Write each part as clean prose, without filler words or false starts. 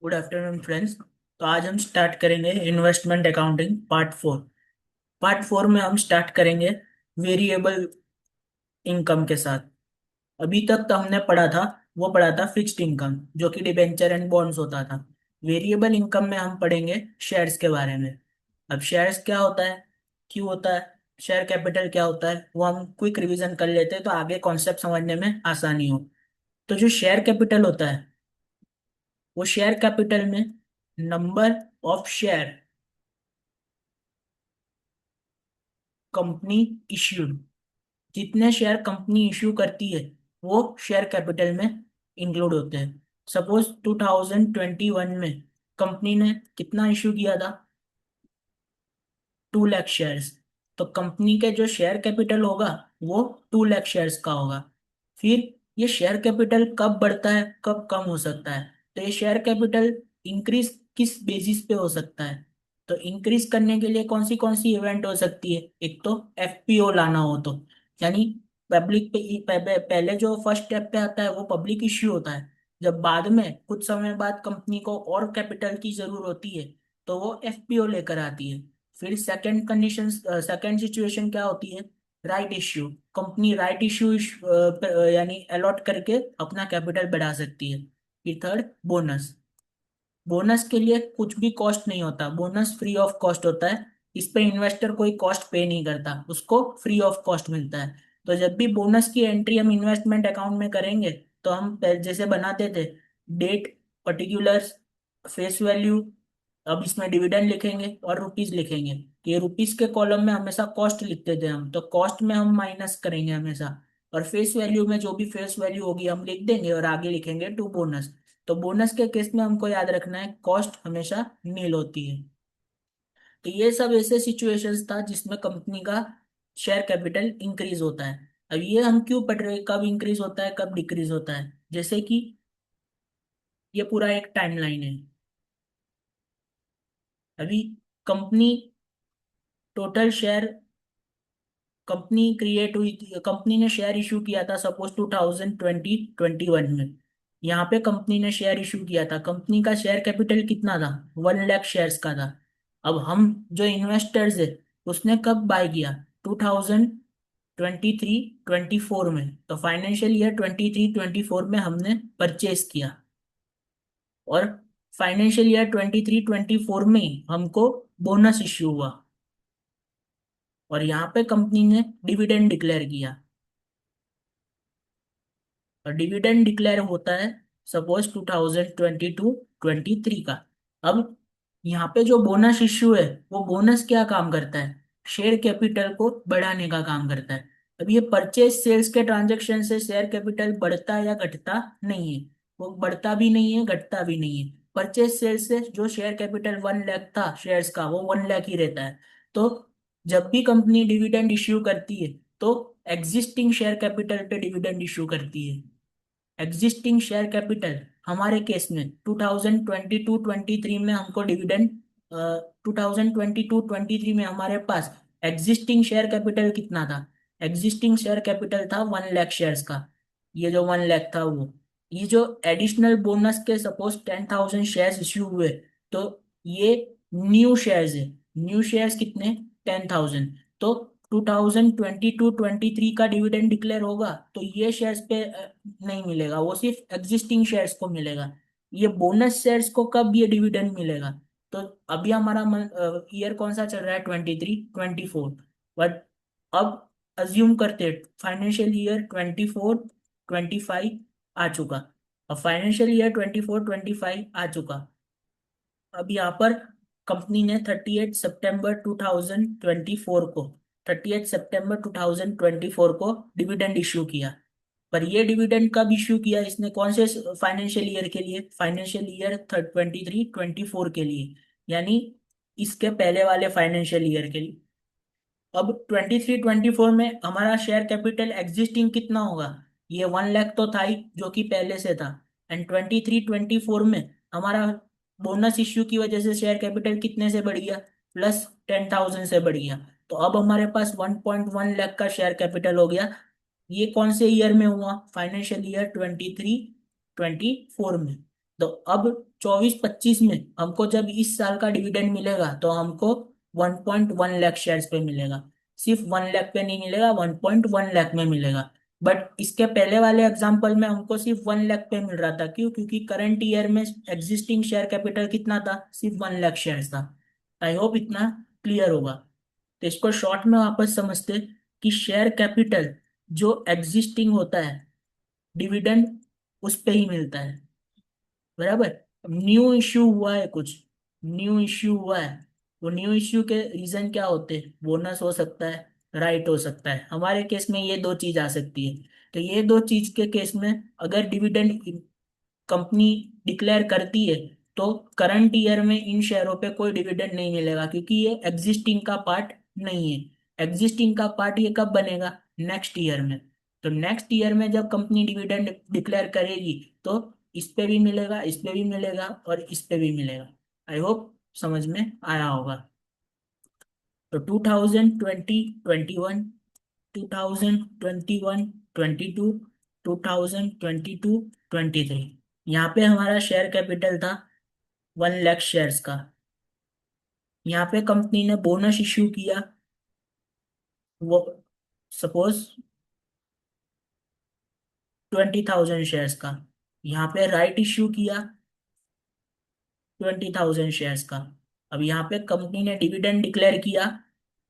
Good afternoon friends. तो आज हम स्टार्ट करेंगे इन्वेस्टमेंट अकाउंटिंग पार्ट 4 में हम स्टार्ट करेंगे वेरिएबल इनकम के साथ। अभी तक तो हमने पढ़ा था फिक्स्ड इनकम जो कि डिबेंचर एंड बॉन्ड्स होता था। वेरिएबल इनकम में हम पढ़ेंगे शेयर्स के बारे में। अब शेयर्स क्या होता है, क्यों होता है, शेयर कैपिटल क्या होता है, वो हम क्विक रिवीजन कर लेते हैं तो आगे कॉन्सेप्ट समझने में आसानी हो। तो जो शेयर कैपिटल होता है, वो शेयर कैपिटल में number of share company issued, जितने शेयर कंपनी इश्यू करती है वो शेयर कैपिटल में इंक्लूड होते हैं। सपोज 2021 में कंपनी ने कितना इश्यू किया था, 2 लाख शेयर्स। तो कंपनी के जो शेयर कैपिटल होगा वो 2 लाख शेयर्स का होगा। फिर ये शेयर कैपिटल कब बढ़ता है कब कम हो सकता है, तो ये शेयर कैपिटल इंक्रीज किस बेसिस पे हो सकता है। तो इंक्रीज करने के लिए कौन सी इवेंट हो सकती है, एक तो एफपीओ लाना हो तो, यानी पब्लिक पे पहले जो फर्स्ट स्टेप पे आता है वो पब्लिक इश्यू होता है। जब बाद में कुछ समय बाद कंपनी को और कैपिटल की जरूरत होती है तो वो एफपीओ लेकर आती है। फिर सेकंड कंडीशन, सेकंड सिचुएशन क्या होती है, right issue. Company right issue यानी अलॉट करके अपना कैपिटल बढ़ा सकती है। फिर थर्ड, बोनस। बोनस के लिए कुछ भी कॉस्ट नहीं होता, बोनस फ्री ऑफ कॉस्ट होता है। इस पे इन्वेस्टर कोई कॉस्ट पे नहीं करता, उसको फ्री ऑफ कॉस्ट मिलता है। तो जब भी बोनस की एंट्री हम इन्वेस्टमेंट अकाउंट में करेंगे तो हम जैसे बनाते थे, डेट, पर्टिकुलर्स, फेस वैल्यू। अब इसमें डिविडेंड लिखेंगे और रुपीस लिखेंगे। ये रुपीस के कॉलम में हमेशा कॉस्ट लिखते थे हम, तो कॉस्ट में हम माइनस करेंगे हमेशा। और फेस वैल्यू में जो भी फेस वैल्यू होगी हम लिख देंगे और आगे लिखेंगे टू बोनस। तो बोनस के केस में हमको याद रखना है कॉस्ट हमेशा नील होती है। तो ये सब ऐसे सिचुएशंस था जिसमें कंपनी का शेयर कैपिटल इंक्रीज होता है। अब ये हम क्यों पढ़ रहे हैं, कब इंक्रीज होता है कब डिक्रीज होता है, जैसे कि ये पूरा एक टाइमलाइन है। अभी company total share, company create हुई थी, कंपनी ने शेयर इशू किया था सपोज 2021 में। यहाँ पे कंपनी ने शेयर इशू किया था, कंपनी का शेयर कैपिटल कितना था, 1 लाख शेयर्स का था। अब हम जो इन्वेस्टर्स है, उसने कब बाय किया, 2023-24 में। तो फाइनेंशियल ईयर 23-24 में हमने परचेज किया, और फाइनेंशियल ईयर 23-24 में ही हमको बोनस इश्यू हुआ, और यहाँ पे कंपनी ने डिविडेंड डिक्लेयर किया। और डिविडेंड डिक्लेयर होता है सपोज 2022-23 का। अब यहाँ पे जो बोनस इश्यू है, वो बोनस क्या काम करता है, शेयर कैपिटल को बढ़ाने का काम करता है। अब ये परचेज सेल्स के ट्रांजेक्शन से शेयर कैपिटल बढ़ता या घटता नहीं है, वो बढ़ता भी नहीं है घटता भी नहीं है। परचेज सेल्स से जो शेयर कैपिटल 1 लाख था शेयर्स का, वो 1 लाख ही रहता है। तो जब भी कंपनी डिविडेंड इश्यू करती है तो एग्जिस्टिंग शेयर कैपिटल पे डिविडेंड इश्यू करती है। एग्जिस्टिंग शेयर कैपिटल हमारे केस में 2022-23 में हमको डिविडेंड, 2022-23 में हमारे पास एग्जिस्टिंग शेयर कैपिटल कितना था, एग्जिस्टिंग शेयर कैपिटल था 1 लाख शेयर्स का। ये जो 1 लाख था वो, ये जो एडिशनल बोनस के सपोज 10,000 शेयर्स इश्यू हुए, तो ये न्यू शेयर्स है। न्यू शेयर्स कितने, 10,000। तो 2022-23 का डिविडेंड डिक्लेयर होगा तो ये शेयर्स पे नहीं मिलेगा, वो सिर्फ एग्जिस्टिंग शेयर्स को मिलेगा। ये बोनस शेयर्स को कब ये डिविडेंड मिलेगा, तो अभी हमारा ईयर कौन सा चल रहा है, 23-24। बट अब अज्यूम करते फाइनेंशियल ईयर 24-25 आ चुका। अब फाइनेंशियल ईयर 24-25 आ चुका। अब यहाँ पर कंपनी ने 38 सितंबर 2024 को डिविडेंड इश्यू किया। पर ये डिविडेंड कब इश्यू किया इसने, कौन से फाइनेंशियल ईयर के लिए, फाइनेंशियल ईयर 23-24 के लिए, यानी इसके पहले वाले फाइनेंशियल ईयर के लिए। अब 23-24 में हमारा शेयर कैपिटल एग्जिस्टिंग कितना होगा, ये 1 लाख तो था ही जो कि पहले से था। एंड 23-24 में हमारा बोनस इश्यू की वजह से शेयर कैपिटल कितने से बढ़ गया, प्लस 10,000 से बढ़ गया। तो अब हमारे पास 1.1 लाख का शेयर कैपिटल हो गया। ये कौन से ईयर में हुआ, फाइनेंशियल ईयर 23-24 में। तो अब 24-25 में हमको जब इस साल का डिविडेंड मिलेगा तो हमको 1.1 लाख शेयर्स पे मिलेगा। सिर्फ 1 लाख पे नहीं मिलेगा, 1.1 लाख में मिलेगा। बट इसके पहले वाले एग्जाम्पल में हमको सिर्फ 1 लाख पे मिल रहा था। क्यों? क्योंकि करंट ईयर में एग्जिस्टिंग शेयर कैपिटल कितना था? सिर्फ 1 लाख शेयर्स था। आई होप इतना क्लियर होगा। तो इसको शॉर्ट में वापस समझते कि शेयर कैपिटल जो एग्जिस्टिंग होता है, डिविडेंड उस पे ही मिलता है। बराबर। न्यू इश्यू हुआ है कुछ, न्यू इश्यू हुआ है, वो न्यू इश्यू के रीजन क्या होते हैं? बोनस हो सकता है, राइट हो सकता है। हमारे केस में ये दो चीज आ सकती है। तो ये दो चीज के केस में अगर डिविडेंड कंपनी डिक्लेयर करती है तो करंट ईयर में इन शेयरों पे कोई डिविडेंड नहीं मिलेगा, क्योंकि ये एग्जिस्टिंग का पार्ट नहीं है। एग्जिस्टिंग का पार्ट ये कब बनेगा? नेक्स्ट ईयर में। तो नेक्स्ट ईयर में जब कंपनी डिविडेंड डिक्लेयर करेगी तो इस पे भी मिलेगा, इस पे भी मिलेगा और इस पे भी मिलेगा। आई होप समझ में आया होगा। तो 2020 21, 2021 22, 2022 23, यहाँ पे हमारा शेयर कैपिटल था 1 लाख शेयर्स का। यहाँ पे कंपनी ने बोनस इश्यू किया, वो सपोज 20,000 शेयर्स का। यहाँ पे राइट इश्यू किया 20,000 शेयर्स का। अब यहाँ पे कंपनी ने डिविडेंड डिक्लेयर किया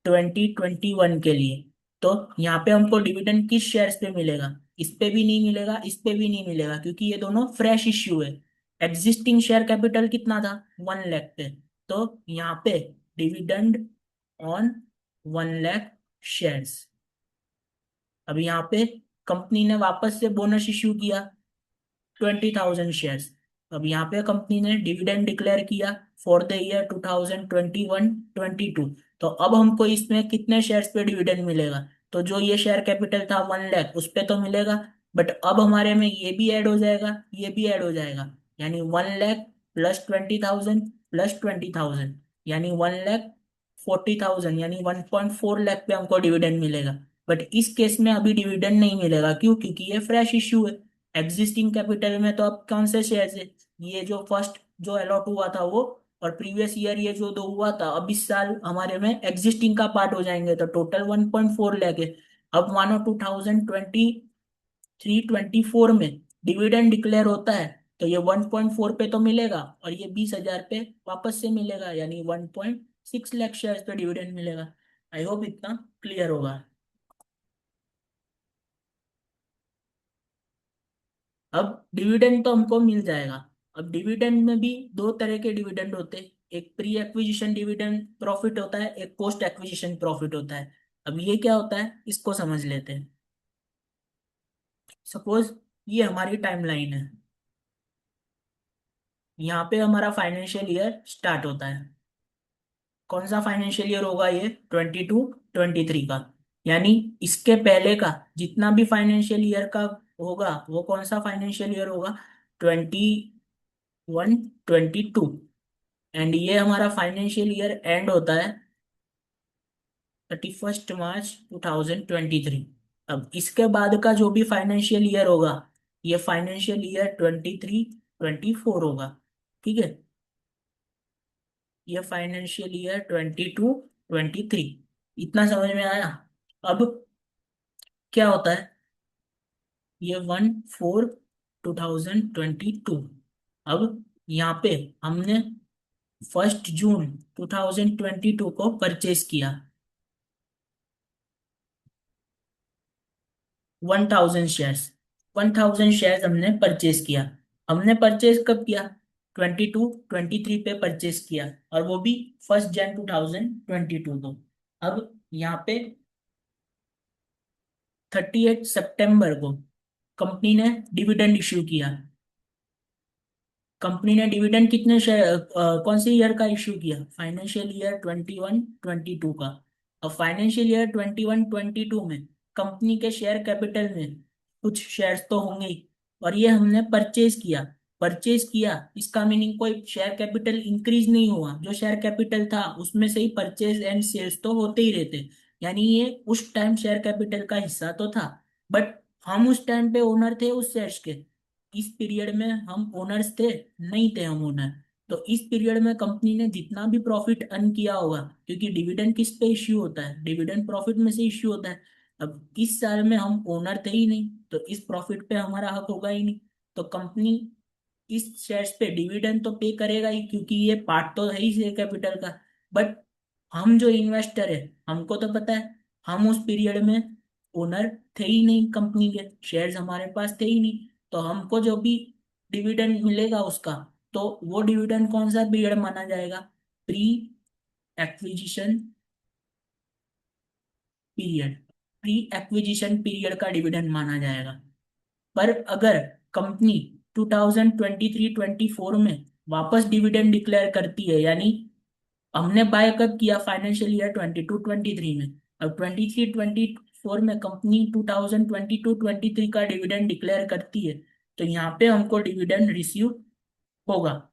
2021 के लिए। तो यहाँ पे हमको डिविडेंड किस शेयर्स पे मिलेगा? इस पे भी नहीं मिलेगा, इस पे भी नहीं मिलेगा, क्योंकि ये दोनों फ्रेश इश्यू है। एग्जिस्टिंग शेयर कैपिटल कितना था? 1 लाख पे। तो यहाँ पे डिविडेंड ऑन 1 लाख शेयर्स। अब यहाँ पे कंपनी ने वापस से बोनस इश्यू किया 20,000 शेयर्स। अब यहाँ पे कंपनी ने डिविडेंड डिक्लेयर किया फॉर द ईयर 2021-22। तो अब हमको इसमें कितने शेयर्स पे डिविडेंड मिलेगा? तो जो ये शेयर कैपिटल था 1 लाख, उस पे तो मिलेगा। बट अब हमारे में ये भी ऐड हो जाएगा, ये भी ऐड हो जाएगा। यानी 1 लाख प्लस 20,000 प्लस 20,000, यानी 1,40,000, यानी 1.4 लाख पे हमको डिविडेंड मिलेगा। बट इस केस में अभी डिविडेंड नहीं मिलेगा। क्यों? क्योंकि ये फ्रेश इश्यू है। एग्जिस्टिंग कैपिटल में तो अब कौन से शेयर है? ये जो फर्स्ट जो अलॉट हुआ था वो, और प्रीवियस ईयर ये जो दो हुआ था, अब इस साल हमारे में एग्जिस्टिंग का पार्ट हो जाएंगे, तो टोटल 1.4 लाख है। अब मानो 2023-24 में डिविडेंड डिक्लेयर होता है तो ये 1.4 पे तो मिलेगा, और ये 20,000 पे वापस से मिलेगा, यानी 1.6 लाख शेयर पे डिविडेंड मिलेगा। आई होप इतना क्लियर होगा। अब डिविडेंड तो हमको मिल जाएगा। अब डिविडेंड में भी दो तरह के डिविडेंड होते हैं। एक प्री एक्विजिशन डिविडेंड प्रॉफिट होता है, एक पोस्ट एक्विजिशन प्रॉफिट होता है। अब ये क्या होता है इसको समझ लेते हैं। सपोज ये हमारी टाइमलाइन है। यहाँ पे हमारा फाइनेंशियल ईयर स्टार्ट होता है। कौन सा फाइनेंशियल ईयर होगा? ये 22-23 का। यानी इसके पहले का जितना भी फाइनेंशियल ईयर का होगा वो कौन सा फाइनेंशियल ईयर होगा? 21-22। एंड ये हमारा फाइनेंशियल ईयर एंड होता है 31 मार्च 2023। अब इसके बाद का जो भी फाइनेंशियल ईयर होगा ये फाइनेंशियल ईयर 23-24 होगा। ठीक है। ये फाइनेंशियल ईयर 22-23। इतना समझ में आया? अब क्या होता है? ये 1/4/2022। अब यहाँ पे हमने 1 जून 2022 को परचेज किया 1,000 शेयर्स। 1,000 शेयर्स हमने परचेज किया। हमने परचेज कब किया? 22-23 पे परचेज किया, और वो भी 1 Jan 2022 को। अब यहाँ पे 30 सितंबर को कंपनी ने डिविडेंड इश्यू किया। कंपनी ने डिविडेंड कितने शेयर कौन से ईयर का इश्यू किया? फाइनेंशियल ईयर 21-22 का। अब फाइनेंशियल ईयर 21-22 में कंपनी के शेयर कैपिटल में कुछ शेयर्स तो होंगे ही, और ये हमने परचेज किया। परचेज किया इसका मीनिंग कोई शेयर कैपिटल इंक्रीज नहीं हुआ। जो शेयर कैपिटल था उसमें से ही परचेज एंड सेल्स तो होते ही रहते। यानी ये उस टाइम शेयर कैपिटल का हिस्सा तो था, बट हम उस टाइम पे ओनर थे उस शेयर्स के। इस पीरियड में हम ओनर्स थे, नहीं थे हम ओनर। तो इस पीरियड में कंपनी ने जितना भी प्रॉफिट अर्न किया होगा, क्योंकि डिविडेंड किस पे इश्यू होता है, डिविडेंड प्रॉफिट में से इश्यू होता है। अब इस साल में हम ओनर थे ही नहीं, तो इस प्रॉफिट पे हमारा हक होगा ही नहीं। तो कंपनी इस शेयर्स पे डिविडेंड तो पे करेगा ही, क्योंकि ये पार्ट तो है ही शेयर कैपिटल का। बट हम जो इन्वेस्टर है, हमको तो पता है, हम उस पीरियड में ओनर थे ही नहीं, कंपनी के शेयर्स हमारे पास थे ही नहीं। तो हमको जो भी डिविडेंड मिलेगा उसका, तो वो डिविडेंड कौन सा पीरियड माना जाएगा? Pre acquisition period. Pre acquisition period का डिविडेंड माना जाएगा। पर अगर कंपनी 2023-24 में वापस डिविडेंड डिक्लेयर करती है, यानी हमने बाय कब किया, फाइनेंशियल ईयर 22-23 में, अब 23-24 में कंपनी 2022-23 का डिविडेंड डिक्लेयर करती है, तो यहाँ पे हमको डिविडेंड रिसीव होगा।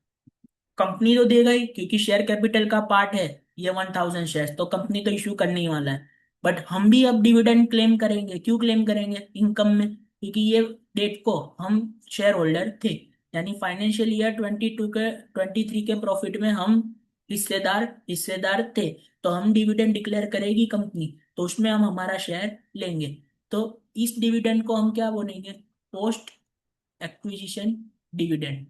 कंपनी तो देगा ही, क्योंकि शेयर कैपिटल का पार्ट है ये 1000 शेयर्स, तो कंपनी तो इशू करने ही वाला है। बट हम भी अब डिविडेंड क्लेम करेंगे। क्यों क्लेम करेंगे इनकम में? क्योंकि ये डेट को हम शेयर होल्डर थे, यानी फाइनेंशियल ईयर 23 के प्रॉफिट में हम हिस्सेदार हिस्सेदार थे। तो हम डिविडेंड डिक्लेयर करेगी कंपनी, तो उसमें हम हमारा शेयर लेंगे। तो इस डिविडेंड को हम क्या बोलेंगे? Post acquisition dividend.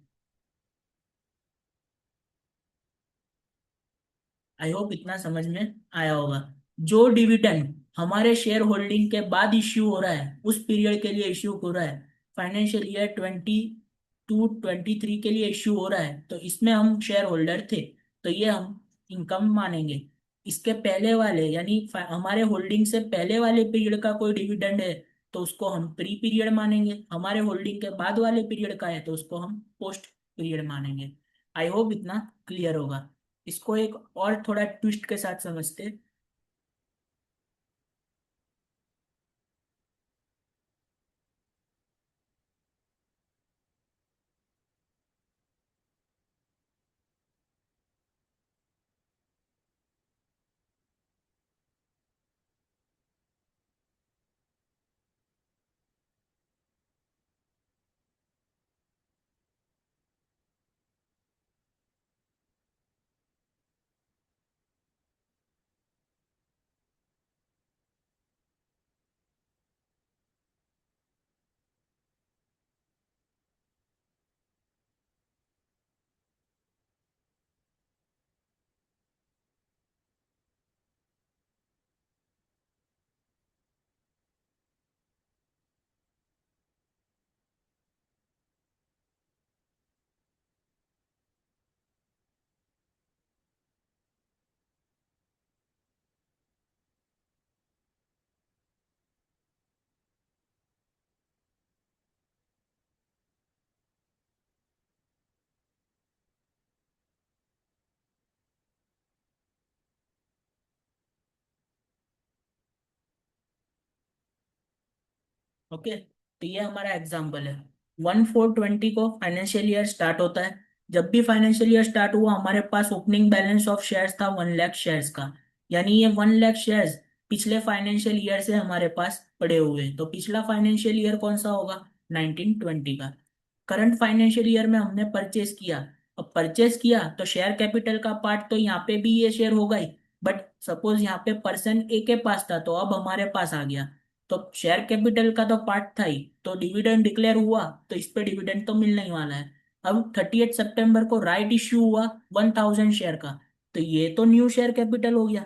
आई होप इतना समझ में आया होगा। जो डिविडेंड हमारे शेयर होल्डिंग के बाद इश्यू हो रहा है, उस पीरियड के लिए इश्यू हो रहा है, फाइनेंशियल ईयर 22-23 के लिए इश्यू हो रहा है, तो इसमें हम शेयर होल्डर थे, तो ये हम इनकम मानेंगे। इसके पहले वाले, यानी हमारे होल्डिंग से पहले वाले पीरियड का कोई डिविडेंड है, तो उसको हम प्री पीरियड मानेंगे। हमारे होल्डिंग के बाद वाले पीरियड का है, तो उसको हम पोस्ट पीरियड मानेंगे। आई होप इतना क्लियर होगा। इसको एक और थोड़ा ट्विस्ट के साथ समझते। ओके, तो ये हमारा एग्जाम्पल है। 1/4/20 को फाइनेंशियल ईयर स्टार्ट होता है। जब भी फाइनेंशियल ईयर स्टार्ट हुआ, हमारे पास ओपनिंग बैलेंस ऑफ शेयर्स था 1 लाख शेयर्स का। यानी ये 1 लाख शेयर्स पिछले फाइनेंशियल ईयर से हमारे पास पड़े हुए हैं। तो पिछला फाइनेंशियल ईयर कौन सा होगा? 1920 का। करंट फाइनेंशियल ईयर में हमने परचेज किया। अब परचेज किया तो शेयर कैपिटल का पार्ट तो यहाँ पे भी ये शेयर होगा ही। बट सपोज यहाँ पे पर्सन ए के पास था, तो अब हमारे पास आ गया। तो शेयर कैपिटल का तो पार्ट था ही, तो डिविडेंड डिक्लेयर हुआ, तो इस पे डिविडेंड तो मिलने ही वाला है। अब 30 सितंबर को राइट इश्यू हुआ 1000 शेयर का, तो ये तो न्यू शेयर कैपिटल हो गया।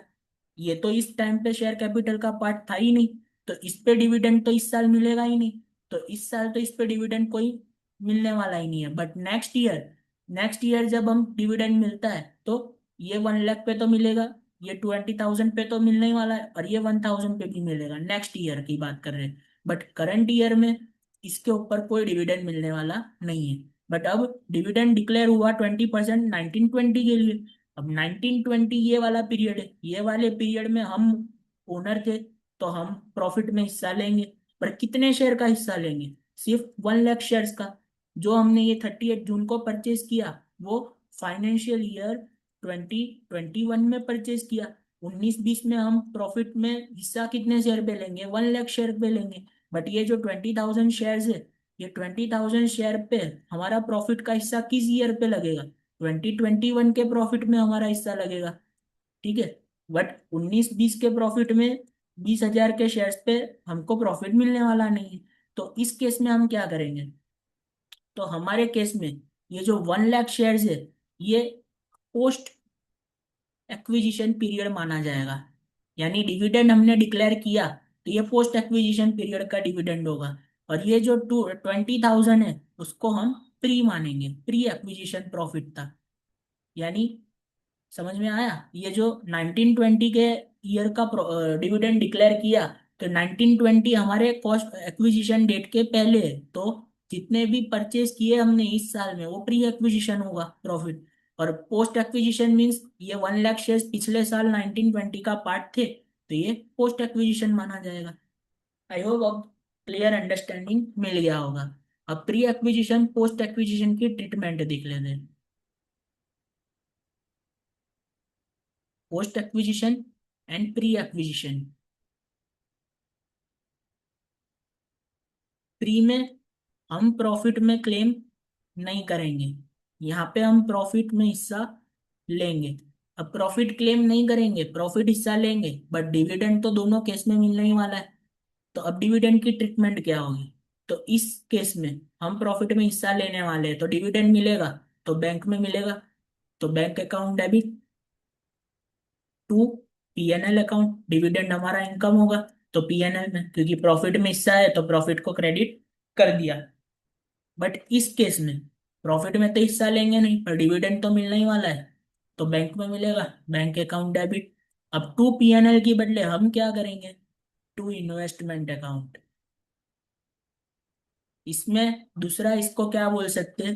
ये तो इस टाइम पे शेयर कैपिटल का पार्ट था ही नहीं, तो इस पे डिविडेंड तो इस साल मिलेगा ही नहीं। तो इस साल तो इस पे डिविडेंड कोई मिलने वाला ही नहीं है। बट नेक्स्ट ईयर जब हम डिविडेंड मिलता है, तो ये 1 लाख पे तो मिलेगा, ये 20,000 पे तो मिलने ही वाला है, और ये 1000 पे भी मिलेगा। नेक्स्ट ईयर की बात कर रहे हैं। बट करंट ईयर में इसके ऊपर कोई डिविडेंड मिलने वाला नहीं है। बट अब डिविडेंड डिक्लेयर हुआ 20% 1920 के लिए। अब 1920 ये वाला पीरियड है, ये वाले पीरियड में हम ओनर थे, तो हम प्रॉफिट में हिस्सा लेंगे। पर कितने शेयर का हिस्सा लेंगे? सिर्फ 1 लाख शेयर्स का। जो हमने ये 30 जून को परचेज किया, वो फाइनेंशियल ईयर 2021 में परचेज किया। 19-20 में हम प्रॉफिट में हिस्सा कितने शेयर पे लेंगे? 1 लाख शेयर पे लेंगे। बट ये जो 20,000 शेयर्स है, ये 20,000 शेयर पे हमारा प्रॉफिट का हिस्सा किस ईयर पे लगेगा? 2021 के प्रॉफिट में हमारा हिस्सा लगेगा। ठीक है। बट 19-20 के प्रॉफिट में 20,000 के शेयर्स पे हमको प्रॉफिट मिलने वाला नहीं है। तो इस केस में हम क्या करेंगे? तो हमारे केस में ये जो 1 लाख शेयर्स है, ये पोस्ट एक्विजिशन पीरियड माना जाएगा। यानी डिविडेंड हमने डिक्लेयर किया तो ये पोस्ट एक्विजिशन पीरियड का डिविडेंड होगा। और ये जो 20,000 है उसको हम प्री मानेंगे, प्री एक्विजिशन प्रॉफिट था। यानी समझ में आया? ये जो 1920 के ईयर का डिविडेंड डिक्लेयर किया, तो 1920 हमारे कॉस्ट एक्विजिशन डेट के पहले है। तो जितने भी परचेज किए हमने इस साल में वो प्री एक्विजिशन होगा प्रॉफिट। और पोस्ट एक्विजिशन मींस ये 1 लाख शेयर्स पिछले साल 1920 का पार्ट थे, तो ये पोस्ट एक्विजिशन माना जाएगा। आई होप अब क्लियर अंडरस्टैंडिंग मिल गया होगा। अब प्री एक्विजिशन पोस्ट एक्विजिशन की ट्रीटमेंट देख लेते हैं। Post acquisition and pre acquisition. Pre में हम प्रॉफिट में क्लेम नहीं करेंगे, यहाँ पे हम प्रॉफिट में हिस्सा लेंगे। अब प्रॉफिट क्लेम नहीं करेंगे, प्रॉफिट हिस्सा लेंगे, बट डिविडेंड तो दोनों केस में मिलने ही वाला है। तो अब डिविडेंड की ट्रीटमेंट क्या होगी? तो इस केस में हम प्रॉफिट में हिस्सा लेने वाले हैं तो डिविडेंड मिलेगा, तो बैंक में मिलेगा। तो bank account debit to PNL account. Dividend हमारा इनकम होगा तो पीएनएल में, क्योंकि प्रॉफिट में हिस्सा है तो प्रॉफिट को क्रेडिट कर दिया। बट इस केस में प्रॉफिट में तो हिस्सा लेंगे नहीं पर डिविडेंड तो मिलने ही वाला है, तो बैंक में मिलेगा, बैंक अकाउंट डेबिट। अब टू पीएनएल की बदले हम क्या करेंगे? To investment account. इसमें दूसरा इसको क्या बोल सकते हैं?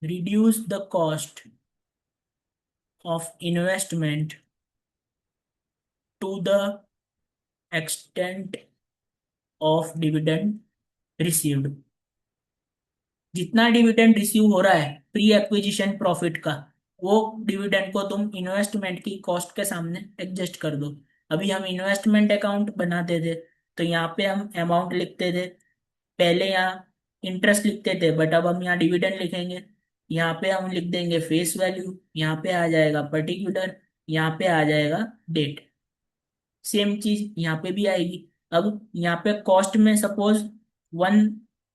Reduce the cost of investment to the extent of dividend received. जितना डिविडेंड रिसीव हो रहा है प्री एक्विजिशन प्रॉफिट का, वो डिविडेंड को तुम इन्वेस्टमेंट की कॉस्ट के सामने एडजस्ट कर दो। अभी हम इन्वेस्टमेंट अकाउंट बनाते थे तो यहाँ पे हम अमाउंट लिखते थे, पहले यहाँ इंटरेस्ट लिखते थे, बट अब हम यहाँ डिविडेंड लिखेंगे। यहाँ पे हम लिख देंगे फेस वैल्यू, यहाँ पे आ जाएगा पर्टिकुलर, यहाँ पे आ जाएगा डेट। सेम चीज यहाँ पे भी आएगी। अब यहाँ पे कॉस्ट में सपोज 1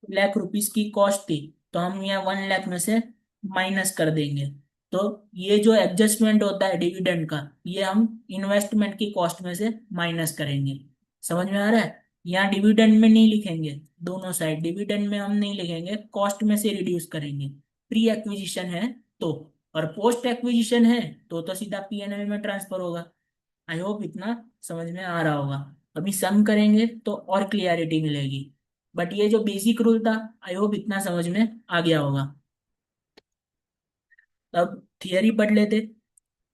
लाख रुपीस की कॉस्ट थी, तो हम यहाँ 1 लाख में से माइनस कर देंगे। तो ये जो एडजस्टमेंट होता है डिविडेंड का, ये हम इन्वेस्टमेंट की कॉस्ट में से माइनस करेंगे। समझ में आ रहा है? यहाँ डिविडेंड में नहीं लिखेंगे, दोनों साइड डिविडेंड में हम नहीं लिखेंगे, कॉस्ट में से रिड्यूस करेंगे। प्री एक्विजिशन है तो, और पोस्ट एक्विजिशन है तो सीधा पीएनएल में ट्रांसफर होगा। आई होप इतना समझ में आ रहा होगा। अभी सम करेंगे तो और क्लियरिटी मिलेगी। बट ये जो बेसिक रूल था, आई होप इतना समझ में आ गया होगा। अब थियरी पढ़ लेते।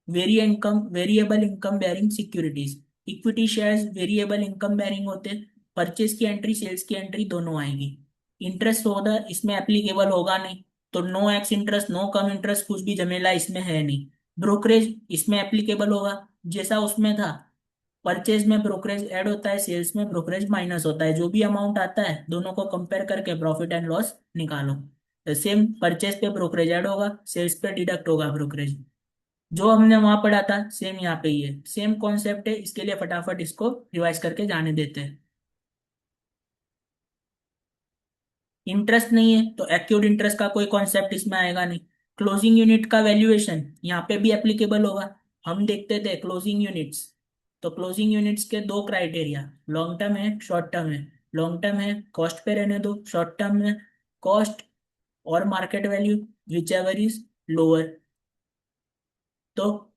Variable income bearing securities. Equity shares variable income bearing होते हैं। परचेज की एंट्री सेल्स की एंट्री दोनों आएगी। इंटरेस्ट होगा इसमें एप्लीकेबल होगा नहीं, तो नो एक्स इंटरेस्ट नो कम इंटरेस्ट कुछ भी झमेला इसमें है नहीं। ब्रोकरेज इसमें एप्लीकेबल होगा, जैसा उसमें था। परचेज में ब्रोकरेज ऐड होता है, सेल्स में ब्रोकरेज माइनस होता है। जो भी अमाउंट आता है दोनों को कंपेयर करके प्रॉफिट एंड लॉस निकालो। सेम परचेज पे ब्रोकरेज ऐड होगा, सेल्स पे डिडक्ट होगा ब्रोकरेज। जो हमने वहां पढ़ा था सेम यहाँ पे ही है, सेम कॉन्सेप्ट है। इसके लिए फटाफट इसको रिवाइज करके जाने देते हैं। इंटरेस्ट नहीं है तो एक्यूड इंटरेस्ट का कोई कॉन्सेप्ट इसमें आएगा नहीं। क्लोजिंग यूनिट का वैल्यूएशन यहाँ पे भी एप्लीकेबल होगा। हम देखते थे क्लोजिंग यूनिट्स, तो क्लोजिंग यूनिट्स के दो क्राइटेरिया, लॉन्ग टर्म है शॉर्ट टर्म है। लॉन्ग टर्म है कॉस्ट पे रहने दो, शॉर्ट टर्म में कॉस्ट और market value which ever is lower. तो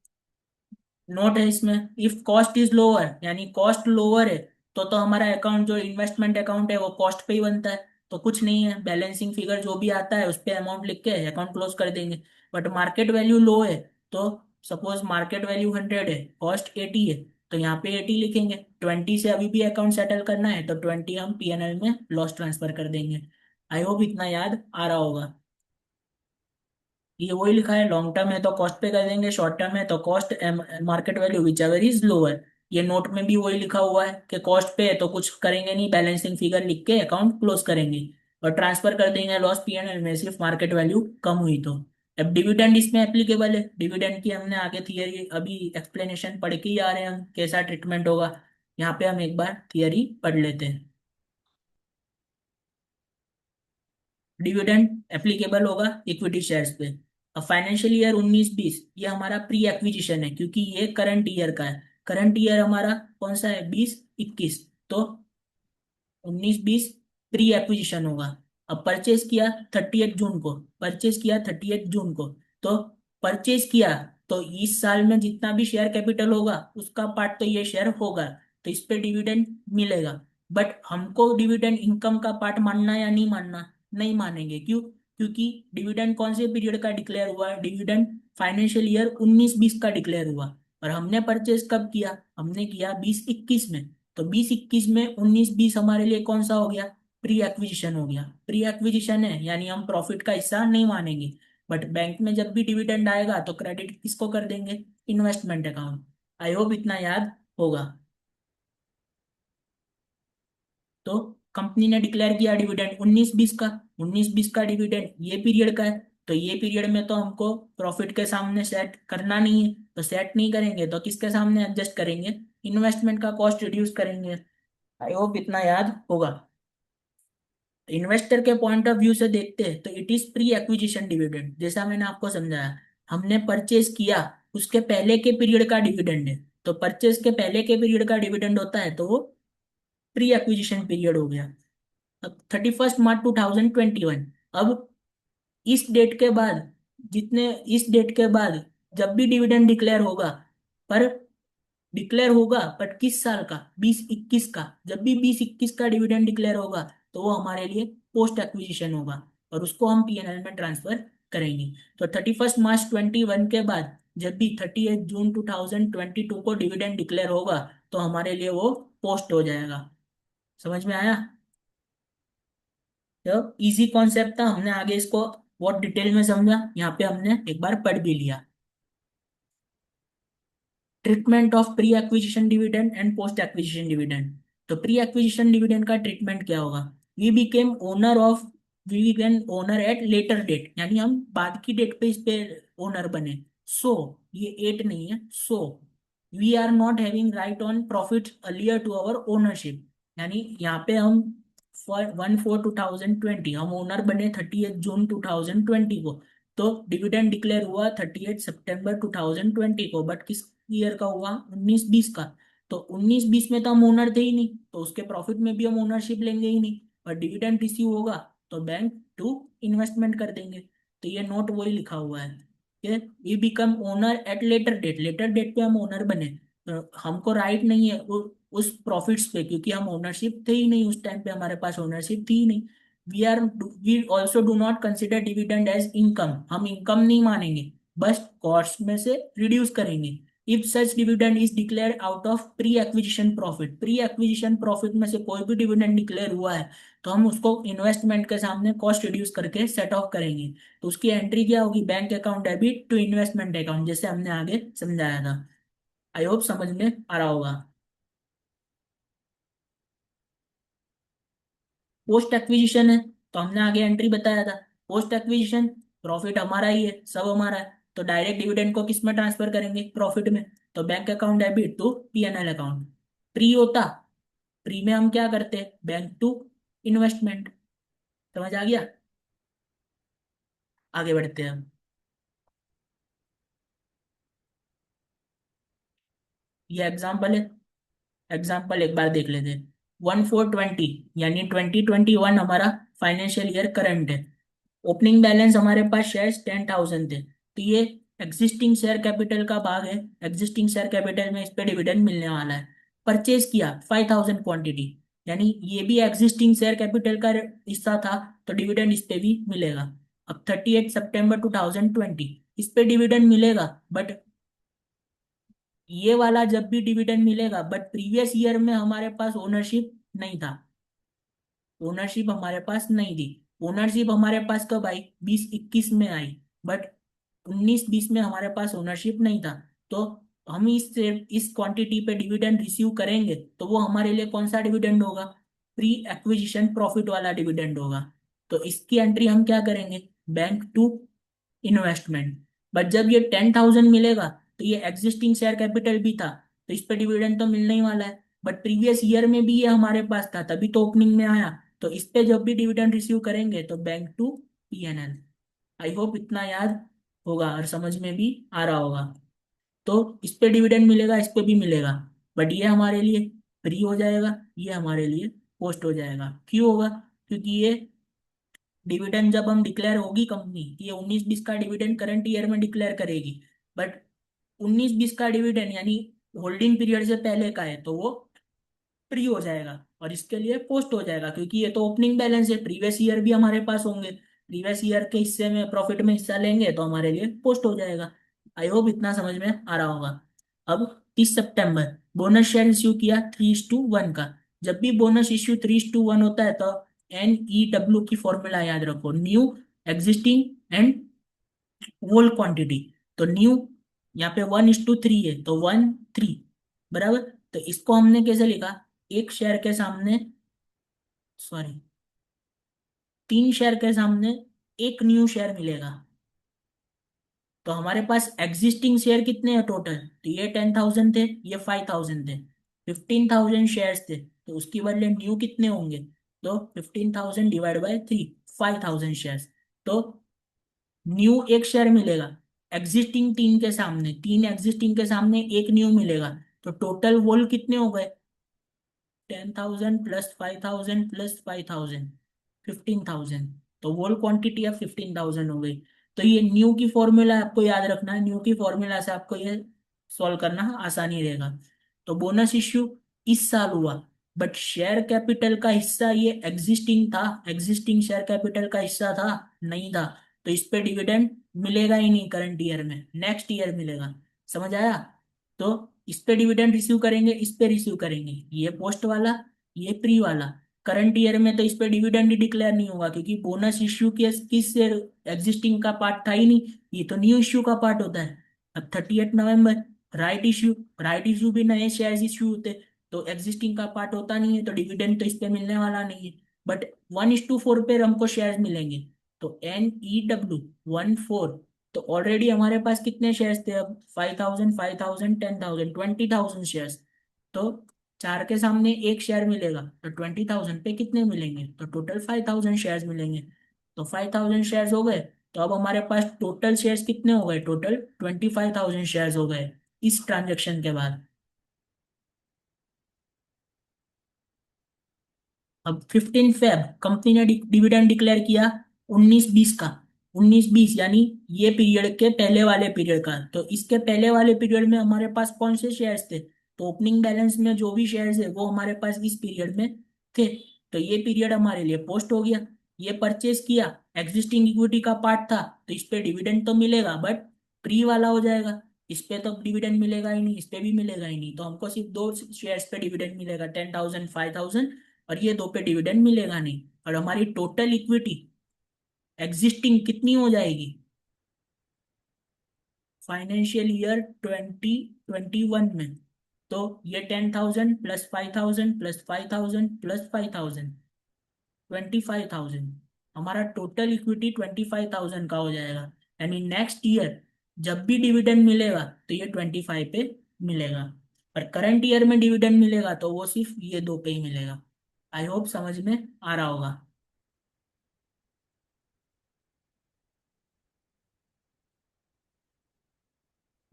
नोट है इसमें, इफ कॉस्ट इज लोअर, यानी कॉस्ट लोअर है तो हमारा अकाउंट जो इन्वेस्टमेंट अकाउंट है वो कॉस्ट पे ही बनता है, तो कुछ नहीं है, बैलेंसिंग फिगर जो भी आता है उस पे अमाउंट लिख के अकाउंट क्लोज कर देंगे। बट मार्केट वैल्यू लो है, तो सपोज मार्केट वैल्यू 100 है, कॉस्ट 80 है, तो यहाँ पे 80 लिखेंगे। 20 से अभी भी अकाउंट सेटल करना है तो 20 हम पीएनएल में लॉस ट्रांसफर कर देंगे। आई होप इतना याद आ रहा होगा। ये वही लिखा है, लॉन्ग टर्म है तो कॉस्ट पे कर देंगे, शॉर्ट टर्म है तो cost market value which ever is lower. ये नोट में भी वही लिखा हुआ है कि कॉस्ट पे है तो कुछ करेंगे नहीं, बैलेंसिंग फिगर लिख के अकाउंट क्लोज करेंगे। और ट्रांसफर कर देंगे लॉस पीएनएल में, सिर्फ मार्केट वैल्यू कम हुई तो। अब डिविडेंड इसमें एप्लीकेबल है, डिविडेंड की हमने आगे थियरी अभी एक्सप्लेनेशन पढ़ के ही आ रहे हैं हम, कैसा ट्रीटमेंट होगा। यहाँ पे हम एक बार थियरी पढ़ लेते हैं। डिविडेंड एप्लीकेबल होगा इक्विटी शेयर्स पे। अब फाइनेंशियल ईयर 19-20 ये हमारा प्री एक्विजिशन है, क्योंकि ये करंट ईयर का है। करंट ईयर हमारा कौन सा है, 20-21, तो 19-20 प्री एक्विजिशन होगा। अब परचेज किया 30 जून को, परचेज किया 30 जून को, तो परचेज किया तो इस साल में जितना भी शेयर कैपिटल होगा उसका पार्ट तो ये शेयर होगा, तो इस पे डिविडेंड मिलेगा। बट हमको डिविडेंड इनकम का पार्ट मानना या नहीं मानना, नहीं मानेंगे। क्यों? क्योंकि डिविडेंड कौन से पीरियड का डिक्लेयर हुआ है, डिविडेंड फाइनेंशियल ईयर 19-20 का डिक्लेयर हुआ। और हमने परचेज कब किया, हमने किया 20-21 में। तो 20-21 में 19-20 हमारे लिए कौन सा हो गया, प्री एक्विजिशन हो गया। प्री एक्विजिशन है यानी हम प्रॉफिट का हिस्सा नहीं मानेंगे। बट बैंक में जब भी डिविडेंड आएगा तो क्रेडिट किसको कर देंगे, इन्वेस्टमेंट अकाउंट। आई होप इतना याद होगा। तो कंपनी ने डिक्लेयर किया डिविडेंड 19-20 का, 19-20 का डिविडेंड ये पीरियड का है। तो ये पीरियड में तो हमको प्रॉफिट के सामने सेट करना नहीं है, तो सेट नहीं करेंगे तो किसके सामने एडजस्ट करेंगे, इन्वेस्टमेंट का कॉस्ट रिड्यूस करेंगे। आई होप इतना याद होगा। इन्वेस्टर के पॉइंट ऑफ व्यू से देखते हैं तो it is pre acquisition dividend, जैसा मैंने आपको समझाया। हमने परचेज किया, उसके पहले के पीरियड का डिविडेंड है, तो परचेज के पहले के पीरियड का डिविडेंड होता है तो वो प्री एक्विजिशन पीरियड हो गया। अब 31 मार्च 2021, अब इस डेट के बाद, जितने इस डेट के बाद जब भी डिविडेंड डिक्लेयर होगा, पर डिक्लेयर होगा बट किस साल का, 20-21 का, जब भी 20-21 का डिविडेंड डिक्लेयर होगा तो वो हमारे लिए पोस्ट एक्विजिशन होगा, और उसको हम पीएनएल में ट्रांसफर करेंगे। तो 31 मार्च 2021 के बाद जब भी 30 जून 2022 को डिविडेंड डिक्लेयर होगा तो हमारे लिए वो पोस्ट हो जाएगा। समझ में आया? तो इजी कॉन्सेप्ट था, हमने आगे इसको बहुत डिटेल में समझा, यहाँ पे हमने एक बार पढ़ भी लिया। Treatment of pre acquisition dividend and post acquisition dividend. तो प्री एक्विजिशन डिविडेंड का ट्रीटमेंट क्या होगा, we became owner of, we became owner at later date, यानी हम बाद की डेट पे इस पे ओनर बने। सो ये एट नहीं है, so we are not having right on profit earlier to our ownership, यानी यहाँ पे हम फॉर 1/4/2020 हम ओनर बने 30 जून 2020 को। तो डिविडेंड डिक्लेयर हुआ 30 सितंबर 2020 को, बट किस ईयर का हुआ, 19-20 का। तो 19-20 में तो हम ओनर थे ही नहीं, तो उसके प्रॉफिट में भी हम ओनरशिप लेंगे ही नहीं। और डिविडेंड रिसीव होगा तो बैंक टू इन्वेस्टमेंट कर देंगे। तो ये नोट वही लिखा हुआ है कि we become owner at later date, later date पे हम ओनर बने। तो हमको राइट नहीं है उस प्रॉफिट्स पे, क्योंकि हम ओनरशिप थे ही नहीं, उस टाइम पे हमारे पास ओनरशिप थी ही नहीं। We also do not consider dividend as income, हम इनकम नहीं मानेंगे, बस कॉस्ट में से रिड्यूस करेंगे। If such dividend is declare out of pre acquisition profit, pre acquisition profit में से कोई भी डिविडेंड डिक्लेयर हुआ है तो हम उसको इन्वेस्टमेंट के सामने कॉस्ट रिड्यूस करके सेट ऑफ करेंगे। तो उसकी एंट्री क्या होगी, bank account debit to investment account, जैसे हमने आगे समझाया था। आई होप समझ में आ रहा होगा। पोस्ट एक्विजिशन है, तो हमने आगे एंट्री बताया था। पोस्ट एक्विजिशन प्रॉफिट हमारा ही है, सब हमारा है, तो डायरेक्ट डिविडेंड को किस में ट्रांसफर करेंगे, प्रॉफिट में। तो bank account debit to PNL account. Pre होता, प्री में हम क्या करते, बैंक टू इन्वेस्टमेंट। समझ आ गया? आगे बढ़ते हैं हम। ये एग्जाम्पल है, एग्जाम्पल एक बार देख लेते हैं। 1/4/20 यानी 2021 हमारा फाइनेंशियल ईयर करंट है। ओपनिंग बैलेंस हमारे पास शेयर्स 10,000 थे, तो ये एग्जिस्टिंग शेयर कैपिटल का भाग है। एग्जिस्टिंग शेयर कैपिटल में इस पे डिविडेंड मिलने वाला है। परचेज किया 5,000 क्वांटिटी, यानी ये भी एग्जिस्टिंग शेयर कैपिटल का हिस्सा था, तो डिविडेंड इस पे भी मिलेगा। अब 30 सितंबर 2020 इस पे डिविडेंड मिलेगा, बट ये वाला जब भी डिविडेंड मिलेगा, बट प्रीवियस ईयर में हमारे पास ओनरशिप नहीं था, ओनरशिप हमारे पास नहीं थी। ओनरशिप हमारे पास कब आई, 20-21 में आई, बट 19-20 में हमारे पास ओनरशिप नहीं था। तो हम इस क्वांटिटी पे डिविडेंड रिसीव करेंगे तो वो हमारे लिए कौन सा डिविडेंड होगा, प्री एक्विजिशन प्रॉफिट वाला डिविडेंड होगा। तो इसकी एंट्री हम क्या करेंगे, बैंक टू इन्वेस्टमेंट। बट जब ये 10,000 मिलेगा तो ये एग्जिस्टिंग शेयर कैपिटल भी था, तो इस पे डिविडेंड तो मिलने ही वाला है। बट प्रीवियस ईयर में भी ये हमारे पास था, तभी तो ओपनिंग में आया। तो इस पे जब भी डिविडेंड रिसीव करेंगे तो bank to PNL. I hope इतना याद होगा और समझ में भी आ रहा होगा। तो इस पे डिविडेंड मिलेगा, इस पे भी मिलेगा, बट ये हमारे लिए फ्री हो जाएगा, ये हमारे लिए पोस्ट हो जाएगा। क्यों होगा? क्योंकि ये डिविडेंड जब हम डिक्लेयर होगी कंपनी, ये 19-20 का डिविडेंड करंट ईयर में डिक्लेयर करेगी, बट 19-20 का डिविडेंड यानी होल्डिंग पीरियड से पहले का है तो वो फ्री हो जाएगा और इसके लिए पोस्ट हो जाएगा, क्योंकि ये तो ओपनिंग बैलेंस है, प्रीवियस ईयर भी हमारे पास होंगे, प्रीवियस ईयर के हिस्से में प्रॉफिट में हिस्सा लेंगे तो हमारे लिए पोस्ट हो जाएगा। आई होप इतना समझ में आ रहा होगा। अब 30 सितंबर बोनस शेयर इश्यू किया 3:1 का। जब भी बोनस इश्यू 3:1 होता है तो NEW की फॉर्मूला याद रखो, new, existing and whole quantity. तो न्यू यहाँ पे 1:3 है तो 1:3 बराबर। तो इसको हमने कैसे लिखा, एक शेयर के सामने, सॉरी, 3 शेयर के सामने एक न्यू शेयर मिलेगा। तो हमारे पास एग्जिस्टिंग शेयर कितने हैं टोटल, तो ये 10,000 थे, ये 5,000 थे, 15,000 शेयर्स थे, तो उसकी बदले न्यू कितने होंगे, तो 15,000 डिवाइड बाय 3, 5,000 शेयर्स। तो न्यू एक शेयर मिलेगा, एग्जिस्टिंग 3 के सामने एक न्यू मिलेगा, तो टोटल वोल कितने हो गए, 10,000 प्लस 5,000 प्लस 5,000, 15,000। तो वोल क्वांटिटी अब 15,000 हो गई। तो ये न्यू की फॉर्मूला आपको याद रखना है, न्यू की फॉर्मूला से आपको ये सॉल्व करना आसानी रहेगा। तो बोनस इश्यू इस साल हुआ, बट शेयर कैपिटल का हिस्सा ये एग्जिस्टिंग था, एग्जिस्टिंग शेयर कैपिटल का हिस्सा था नहीं था, तो इस पे डिविडेंड मिलेगा ही नहीं करंट ईयर में, नेक्स्ट ईयर मिलेगा। समझ आया? तो इस पे डिविडेंड रिसीव करेंगे, इस पे रिसीव करेंगे, ये पोस्ट वाला, ये प्री वाला। करंट ईयर में तो इस पे डिविडेंड ही डिक्लेयर नहीं होगा, क्योंकि बोनस इश्यू के किस एग्जिस्टिंग का पार्ट था ही नहीं, ये तो न्यू इश्यू का पार्ट होता है। अब 30 नवंबर राइट इश्यू, राइट इश्यू भी नए शेयर इश्यू होते, तो एग्जिस्टिंग का पार्ट होता नहीं है, तो डिविडेंड तो इस पे मिलने वाला नहीं है। बट 1:4 पे हमको शेयर मिलेंगे, तो NEW 1:4। तो ऑलरेडी हमारे पास कितने शेयर्स थे, अब 5,000 5,000 10,000 20,000 शेयर्स। तो 4 के सामने एक शेयर मिलेगा, तो 20,000 पे कितने मिलेंगे, तो टोटल 5,000 शेयर्स मिलेंगे। तो 5,000 शेयर्स हो गए, तो अब हमारे पास टोटल शेयर्स कितने हो गए, टोटल 25,000 शेयर्स हो गए इस ट्रांजेक्शन के बाद। अब 15 फेब कंपनी ने डिविडेंड डिक्लेयर किया 19-20 का, 19-20 यानी ये पीरियड के पहले वाले पीरियड का। तो इसके पहले वाले पीरियड में हमारे पास कौन से शेयर्स थे, तो ओपनिंग बैलेंस में जो भी शेयर्स है वो हमारे पास इस पीरियड में थे, तो ये पीरियड हमारे लिए पोस्ट हो गया। ये परचेज किया, एग्जिस्टिंग इक्विटी का पार्ट था, तो इस पे डिविडेंड तो मिलेगा बट प्री वाला हो जाएगा, इस पे तो डिविडेंड मिलेगा ही नहीं, इस पे भी मिलेगा ही नहीं, तो हमको सिर्फ दो शेयर्स पे डिविडेंड मिलेगा, 10,000 5,000, और ये दो पे डिविडेंड मिलेगा नहीं। और हमारी टोटल इक्विटी एग्जिस्टिंग कितनी हो जाएगी, फाइनेंशियल ईयर 2021 में, तो ये 10,000 प्लस 5,000 प्लस 5,000 प्लस 5,000, 25,000। हमारा टोटल इक्विटी 25,000 का हो जाएगा। यानी नेक्स्ट ईयर जब भी डिविडेंड मिलेगा तो ये 25 पे मिलेगा, और करंट ईयर में डिविडेंड मिलेगा तो वो सिर्फ ये दो पे ही मिलेगा। आई होप समझ में आ रहा होगा।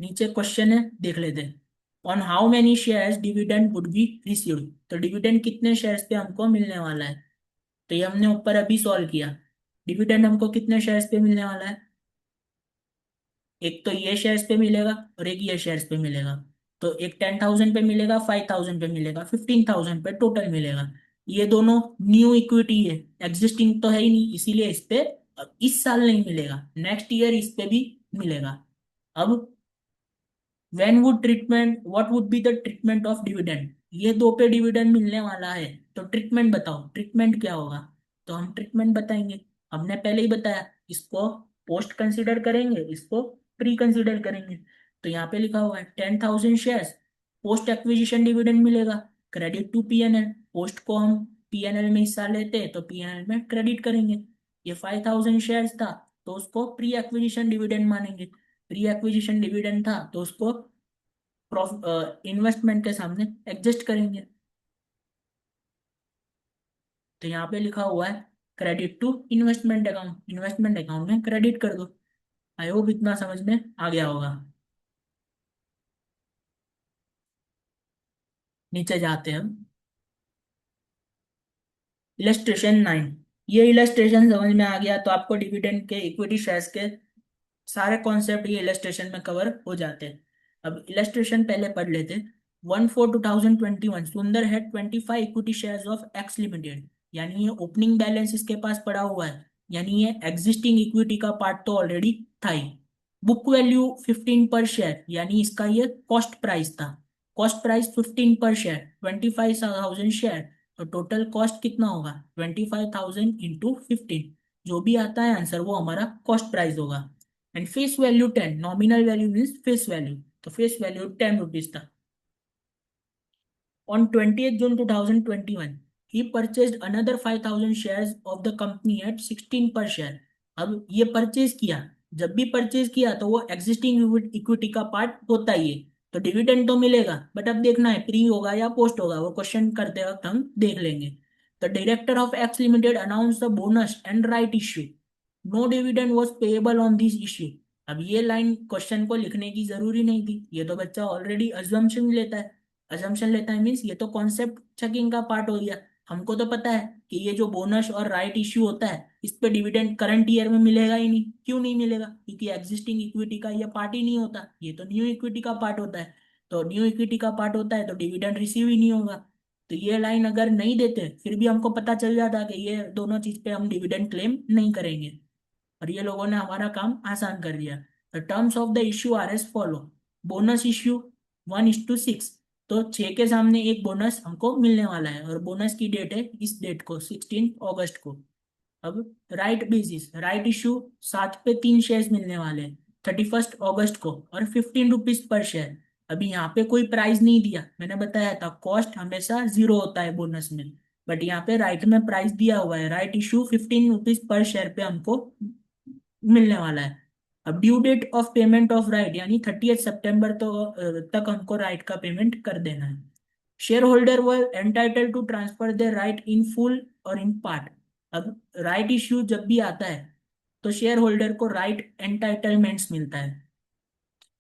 नीचे क्वेश्चन है, देख लेते हैं। On how many shares dividend would be received, तो डिविडेंड कितने शेयर्स पे हमको मिलने वाला है, तो ये हमने ऊपर अभी सॉल्व किया। डिविडेंड हमको कितने शेयर्स पे मिलने वाला है, एक तो ये शेयर्स पे मिलेगा और एक ये शेयर्स पे मिलेगा। तो एक 10,000 पे मिलेगा, 5,000 पे मिलेगा, 15,000 पे टोटल मिलेगा। ये दोनों न्यू इक्विटी है, एग्जिस्टिंग तो है ही नहीं, इसीलिए इस पे इस साल नहीं मिलेगा, नेक्स्ट ईयर इस पे भी मिलेगा। अब when would treatment, what would be the treatment of dividend, ये दो पे डिविडेंड मिलने वाला है, तो ट्रीटमेंट बताओ, ट्रीटमेंट क्या होगा। तो हम ट्रीटमेंट बताएंगे, हमने पहले ही बताया, इसको पोस्ट कंसिडर करेंगे, इसको प्री कंसिडर करेंगे। तो यहाँ पे लिखा हुआ है 10,000 शेयर्स, पोस्ट एक्विजिशन डिविडेंड मिलेगा, क्रेडिट टू पीएनएल, पोस्ट को हम पीएनएल में हिस्सा लेते हैं तो पीएनएल में क्रेडिट करेंगे। ये 5,000 शेयर्स था तो उसको प्री एक्विजिशन डिविडेंड मानेंगे। प्री एक्विजिशन डिविडेंड था तो उसको इन्वेस्टमेंट के सामने एडजस्ट करेंगे। तो यहाँ पे लिखा हुआ है credit to investment account, investment account में क्रेडिट कर दो। आई होप इतना समझ में आ गया होगा। नीचे जाते हैं हम। इलस्ट्रेशन 9। ये इलस्ट्रेशन समझ में आ गया तो आपको डिविडेंड के इक्विटी शेयर्स के सारे कॉन्सेप्ट ये इलस्ट्रेशन में कवर हो जाते हैं। अब इलस्ट्रेशन पहले पढ़ लेते। 1/4/2021 सुंदर है 25 equity shares of X limited. यानी ये ओपनिंग बैलेंस इसके पास पड़ा हुआ है, यानी ये एग्जिस्टिंग इक्विटी का पार्ट तो ऑलरेडी था ही। बुक वैल्यू 15 पर शेयर, यानी इसका ये कॉस्ट प्राइस था। कॉस्ट प्राइस 15 पर शेयर, 25,000 शेयर। तो टोटल कॉस्ट कितना होगा? 25,000 इंटू 15। जो भी आता है आंसर वो हमारा कॉस्ट प्राइस होगा। And face value 10, nominal value means face value, तो फेस वैल्यू 10 रुपीज था। On 20th June 2021, he purchased another 5,000 shares of the company at 16 per share. अब ये परचेज किया, जब भी परचेज किया तो वो एग्जिस्टिंग इक्विटी का पार्ट होता ही है, तो डिविडेंड तो मिलेगा। बट अब देखना है प्री होगा या पोस्ट होगा, वो क्वेश्चन करते वक्त हम देख लेंगे। The director of X limited announce the bonus and right issue. No dividend was payable on this issue. अब ये लाइन क्वेश्चन को लिखने की जरूरी नहीं थी, ये तो बच्चा ऑलरेडी अजम्पशन लेता है। अजम्पशन लेता है मीन्स ये तो कॉन्सेप्ट चेकिंग का पार्ट हो गया। हमको तो पता है कि ये जो बोनस और राइट इश्यू होता है इस पे डिविडेंड करंट ईयर में मिलेगा ही नहीं। क्यों नहीं मिलेगा? क्योंकि एग्जिस्टिंग इक्विटी का ये पार्ट ही नहीं होता, ये तो न्यू इक्विटी का पार्ट होता है। तो न्यू इक्विटी का पार्ट होता है तो डिविडेंड रिसीव ही नहीं होगा। तो ये लाइन अगर नहीं देते फिर भी हमको पता चल जाता कि ये दोनों चीज पे हम डिविडेंड क्लेम नहीं करेंगे, और ये लोगों ने हमारा काम आसान कर दिया। The terms of the issue are as follow. Bonus issue 1:6, तो 6 के सामने एक बोनस हमको मिलने वाला है, और बोनस की डेट है इस डेट को 16 अगस्त को। अब राइट बेसिस, राइट इश्यू 7 पे 3 शेयर्स मिलने वाले हैं 31 अगस्त को, और 15 रुपीज पर शेयर। अभी यहाँ पे कोई प्राइस नहीं दिया, मैंने बताया था कॉस्ट हमेशा जीरो होता है बोनस में। बट यहाँ पे राइट में प्राइस दिया हुआ है, right issue 15 rupees per share पे हमको मिलने वाला है। अब due date of payment of right, यानी 30 सितंबर तो तक हमको राइट का पेमेंट कर देना है। Share holder were entitle to transfer their right in full or in part. अब राइट इश्यू जब भी आता है तो शेयर होल्डर को राइट एंटाइटलमेंट्स मिलता है।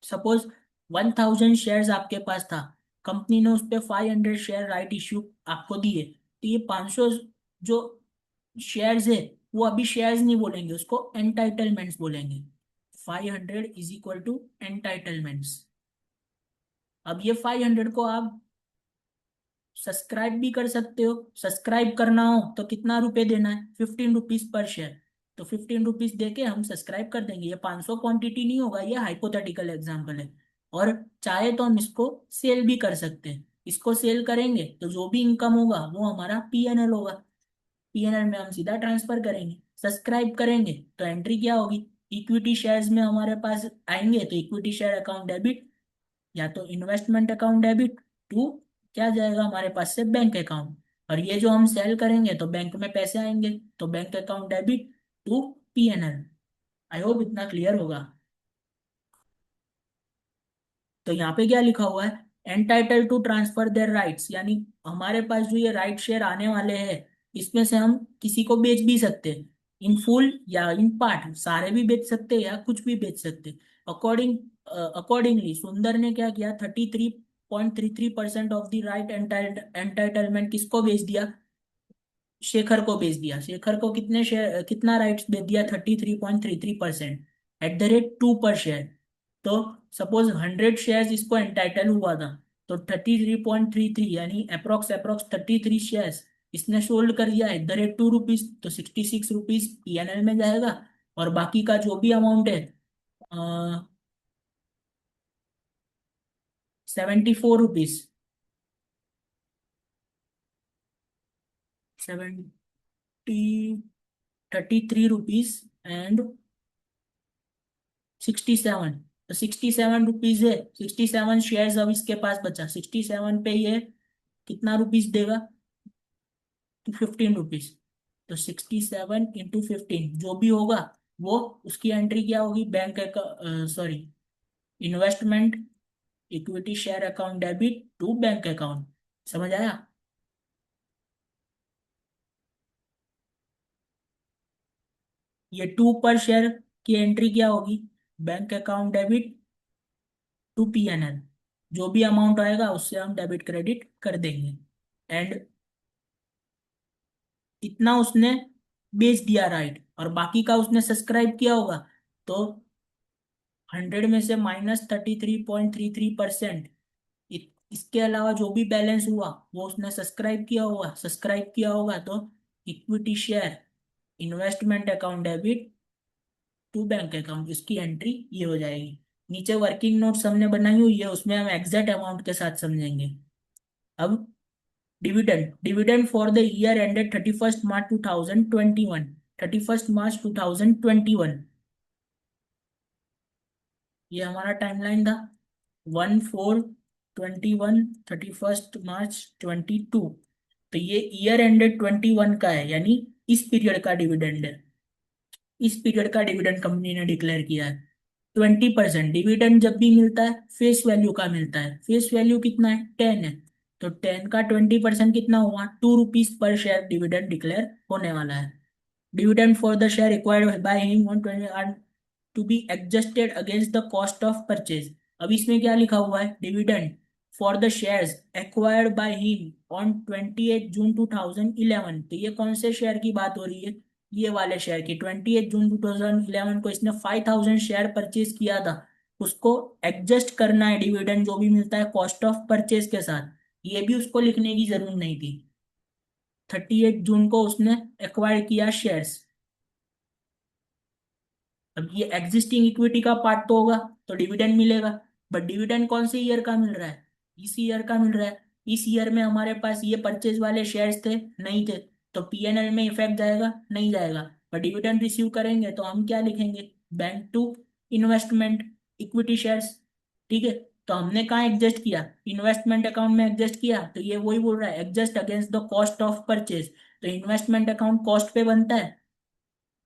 सपोज 1,000 शेयर्स आपके पास था, कंपनी ने उस पर 500 शेयर राइट इश्यू आपको दिए, तो ये 500 जो शेयर्स है वो अभी शेयर्स नहीं बोलेंगे, उसको एंटाइटलमेंट्स बोलेंगे। 500 इज इक्वल टू एंटाइटलमेंट्स। अब ये 500 को आप सब्सक्राइब भी कर सकते हो। सब्सक्राइब करना हो तो कितना रुपए देना है? 15 रुपीज पर शेयर। तो 15 रुपीज दे के हम सब्सक्राइब कर देंगे। ये 500 क्वांटिटी नहीं होगा, ये हाइपोथेटिकल एग्जांपल है। और चाहे तो हम इसको सेल भी कर सकते हैं। इसको सेल करेंगे तो जो भी इनकम होगा वो हमारा पीएनएल होगा। पीएनएल में हम सीधा ट्रांसफर करेंगे। सब्सक्राइब करेंगे तो एंट्री क्या होगी? इक्विटी शेयर्स में हमारे पास आएंगे तो इक्विटी शेयर अकाउंट डेबिट, या तो इन्वेस्टमेंट अकाउंट डेबिट टू क्या जाएगा हमारे पास से? Bank account. और ये जो हम सेल करेंगे तो बैंक में पैसे आएंगे, तो bank account debit to PNL. I hope इतना क्लियर होगा। तो यहाँ पे क्या लिखा हुआ है? Entitle to transfer their rights, यानी हमारे पास जो ये राइट शेयर आने वाले हैं इसमें से हम किसी को बेच भी सकते हैं, इन फुल या इन पार्ट, सारे भी बेच सकते हैं या कुछ भी बेच सकते हैं। अकॉर्डिंगली सुंदर ने क्या किया? 33.33% ऑफ द राइट एंटाइटलमेंट किसको बेच दिया? शेखर को बेच दिया। शेखर को कितने शेयर, कितना राइट्स बेच दिया? 33.33% @2 पर शेयर। तो सपोज 100 शेयर्स इसको एंटाइटल हुआ था, तो 33.33 यानी अप्रोक्स अप्रोक्स 33 शेयर्स इसने सोल्ड कर दिया @2 रुपीज, तो 66 रुपीज पीएनएल में जाएगा। और बाकी का जो भी अमाउंट है 74 रुपीज, 33 रुपीज एंड 67, तो 67 रुपीज है। 67 शेयर्स अब इसके पास बचा, 67 पे ये कितना रुपीज देगा? 15 रुपीज। तो 67 × 15 जो भी होगा वो उसकी एंट्री क्या होगी, bank sorry, investment equity share account debit to bank account. समझ आया? ये टू पर शेयर की एंट्री क्या होगी, bank account debit to PNL. जो भी अमाउंट आएगा उससे हम डेबिट क्रेडिट कर देंगे। एंड इतना उसने बेच दिया, राइट, और बाकी का उसने सब्सक्राइब किया होगा। तो 100 में से -33.33%। इसके अलावा जो भी बैलेंस हुआ वो उसने सब्सक्राइब किया होगा तो equity share investment account debit to bank account, इसकी एंट्री ये हो जाएगी। नीचे वर्किंग नोट्स हमने बनाई हुई है, उसमें हम एग्जैक्ट अमाउंट के साथ समझेंगे। अब dividend dividend for the year ended 31 मार्च 2021, 31 मार्च 2021, ये हमारा टाइमलाइन था। 1/4/21, 31 मार्च 2022। तो ये ईयर एंडेड 21 का है, यानी इस पीरियड का डिविडेंड है। इस पीरियड का डिविडेंड कंपनी ने डिक्लेयर किया है। 20% डिविडेंड जब भी मिलता है फेस वैल्यू का मिलता है। फेस वैल्यू कितना है, 10 है। तो 10 का 20% कितना हुआ, ₹2 पर शेयर डिविडेंड डिक्लेयर होने वाला है। Dividend for the share acquired by him on 20 to be adjusted against the cost of purchase. अब इसमें क्या लिखा हुआ है, dividend for the shares acquired by him on 28 June 2011। तो ये कौन से शेयर की बात हो रही है, ये वाले शेयर की। 28 जून 2011 को इसने 5000 शेयर परचेज किया था। उसको एडजस्ट करना है डिविडेंड जो भी मिलता है कॉस्ट ऑफ परचेज के साथ। ये भी उसको लिखने की जरूरत नहीं थी। 38 जून को उसने एक्वायर किया शेयर्स। अब ये एग्जिस्टिंग इक्विटी का पार्ट तो होगा, तो डिविडेंड मिलेगा। बट डिविडेंड कौन से ईयर का मिल रहा है, इस ईयर का मिल रहा है। इस ईयर में हमारे पास ये परचेज वाले शेयर्स थे नहीं थे, तो पीएनएल में इफेक्ट जाएगा नहीं जाएगा। पर डिविडेंड रिसीव करेंगे तो हम क्या लिखेंगे, bank to investment equity shares. ठीक है। तो हमने कहाँ एडजस्ट किया, इन्वेस्टमेंट अकाउंट में एडजस्ट किया। तो ये वही बोल रहा है, adjust against the cost of purchase. तो इन्वेस्टमेंट अकाउंट कॉस्ट पे बनता है,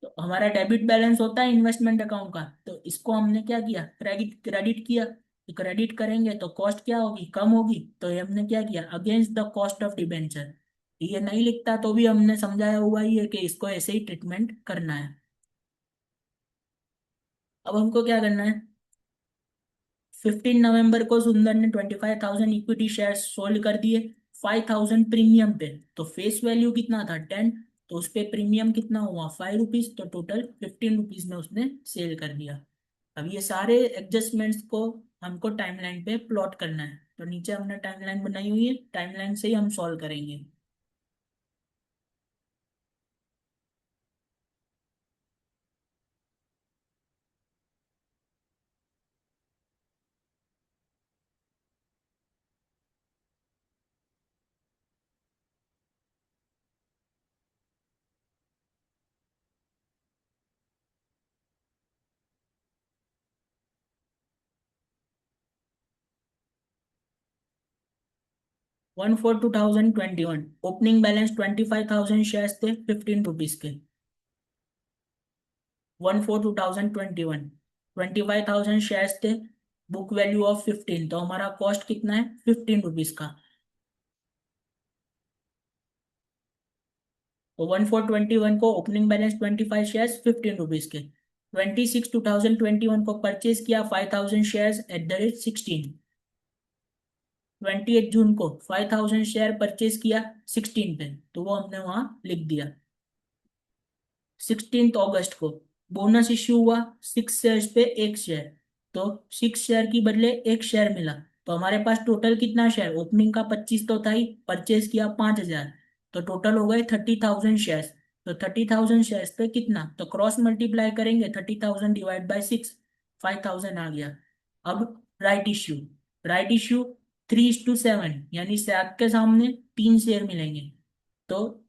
तो हमारा डेबिट बैलेंस होता है इन्वेस्टमेंट अकाउंट का। तो इसको हमने क्या किया, क्रेडिट क्रेडिट किया। तो क्रेडिट करेंगे तो कॉस्ट क्या होगी, कम होगी। तो ये हमने क्या किया, against the cost of debenture. ये नहीं लिखता तो भी हमने समझाया हुआ ही है कि इसको ऐसे ही ट्रीटमेंट करना है। अब हमको क्या करना है, 15 नवंबर को सुंदर ने 25,000 इक्विटी शेयर सोल्ड कर दिए 5,000 प्रीमियम पे। तो फेस वैल्यू कितना था, 10। तो उस पे प्रीमियम कितना हुआ, ₹5। तो टोटल ₹15 में उसने सेल कर दिया। अब ये सारे एडजस्टमेंट्स को हमको टाइमलाइन पे प्लॉट करना है। तो नीचे हमने टाइमलाइन बनाई हुई है, टाइमलाइन से ही हम सॉल्व करेंगे। 1/4/2021 ओपनिंग बैलेंस 25,000 शेयर्स थे ₹15 के। 1/4/2021 25,000 शेयर्स थे, बुक वैल्यू ऑफ 15। तो हमारा कॉस्ट कितना है, ₹15 का। तो 1/4/21 को ओपनिंग बैलेंस 25 शेयर्स ₹15 के। 26/2021 को परचेज किया 5,000 शेयर्स @16। 28 जून को 5,000 शेयर परचेज किया 16 पे, तो वो हमने वहां लिख दिया। 16 अगस्त को बोनस इश्यू हुआ 6 शेयर्स पे 1 शेयर। तो 6 शेयर की बदले 1 शेयर मिला। तो हमारे पास टोटल कितना शेयर, ओपनिंग का 25 तो था ही, परचेज किया 5,000। तो टोटल हो गए 30,000 शेयर्स। तो 30,000 शेयर्स पे कितना, तो क्रॉस मल्टीप्लाई करेंगे, 30,000 डिवाइड बाई 6, 5,000 आ गया। अब राइट इश्यू, राइट इश्यू 3:7, यानी 7 के सामने 3 शेयर मिलेंगे। तो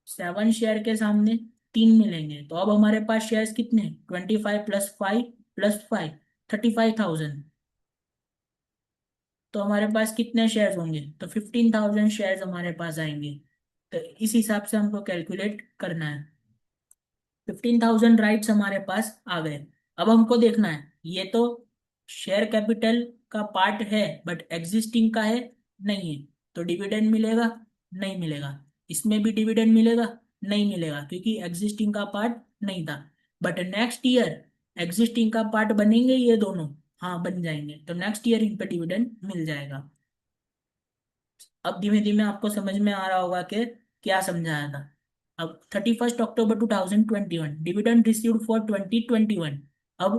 7 शेयर के सामने 3 मिलेंगे। तो अब हमारे पास शेयर्स कितने, 25 + 5 + 5, 35,000। तो हमारे पास कितने शेयर्स होंगे, तो 15,000 शेयर्स हमारे पास आएंगे। तो इस हिसाब से हमको कैलकुलेट करना है। 15,000 राइट्स हमारे पास आ गए। अब हमको देखना है, ये तो शेयर कैपिटल का पार्ट है बट एग्जिस्टिंग का है नहीं है, तो डिविडेंड मिलेगा नहीं मिलेगा। इसमें भी डिविडेंड मिलेगा नहीं मिलेगा, क्योंकि एग्जिस्टिंग का पार्ट नहीं था। बट नेक्स्ट ईयर एग्जिस्टिंग का पार्ट बनेंगे ये दोनों, हाँ बन जाएंगे, तो नेक्स्ट ईयर इन पे डिविडेंड मिल जाएगा। अब धीमे धीमे आपको समझ में आ रहा होगा कि क्या समझाया था। अब 31 अक्टूबर 2021 डिविडेंड रिसीव्ड फॉर 2021। अब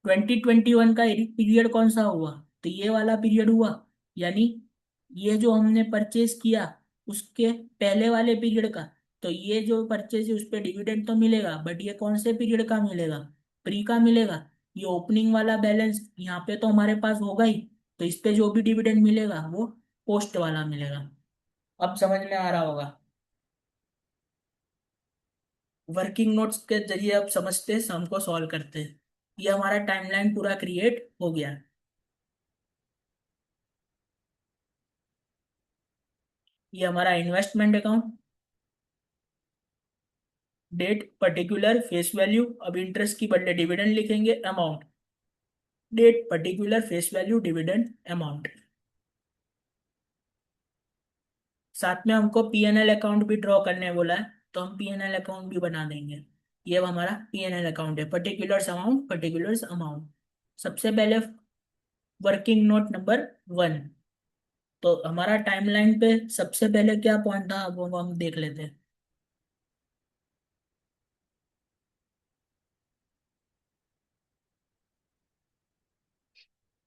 2021 का पीरियड कौन सा हुआ, तो ये वाला पीरियड हुआ, यानी ये जो हमने परचेज किया उसके पहले वाले पीरियड का। तो ये जो परचेज है उस पे डिविडेंड तो मिलेगा, बट ये कौन से पीरियड का मिलेगा, प्री का मिलेगा। ये ओपनिंग वाला बैलेंस यहाँ पे तो हमारे पास होगा ही, तो इस पे जो भी डिविडेंड मिलेगा वो पोस्ट वाला मिलेगा। अब समझ में आ रहा होगा। वर्किंग नोट्स के जरिए अब समझते हैं, सम को सॉल्व करते हैं। ये हमारा टाइमलाइन पूरा क्रिएट हो गया। ये हमारा investment account, date particular face value, अब इंटरेस्ट की बदले डिविडेंड लिखेंगे, amount, date particular face value dividend amount. साथ में हमको पीएनएल अकाउंट भी ड्रॉ करने बोला है, तो हम पीएनएल अकाउंट भी बना देंगे। ये अब हमारा पीएनएल अकाउंट है, पर्टिकुलर्स अमाउंट पर्टिकुलर्स अमाउंट। सबसे पहले वर्किंग नोट नंबर 1। तो हमारा टाइमलाइन पे सबसे पहले क्या पॉइंट था, अब वो हम देख लेते हैं।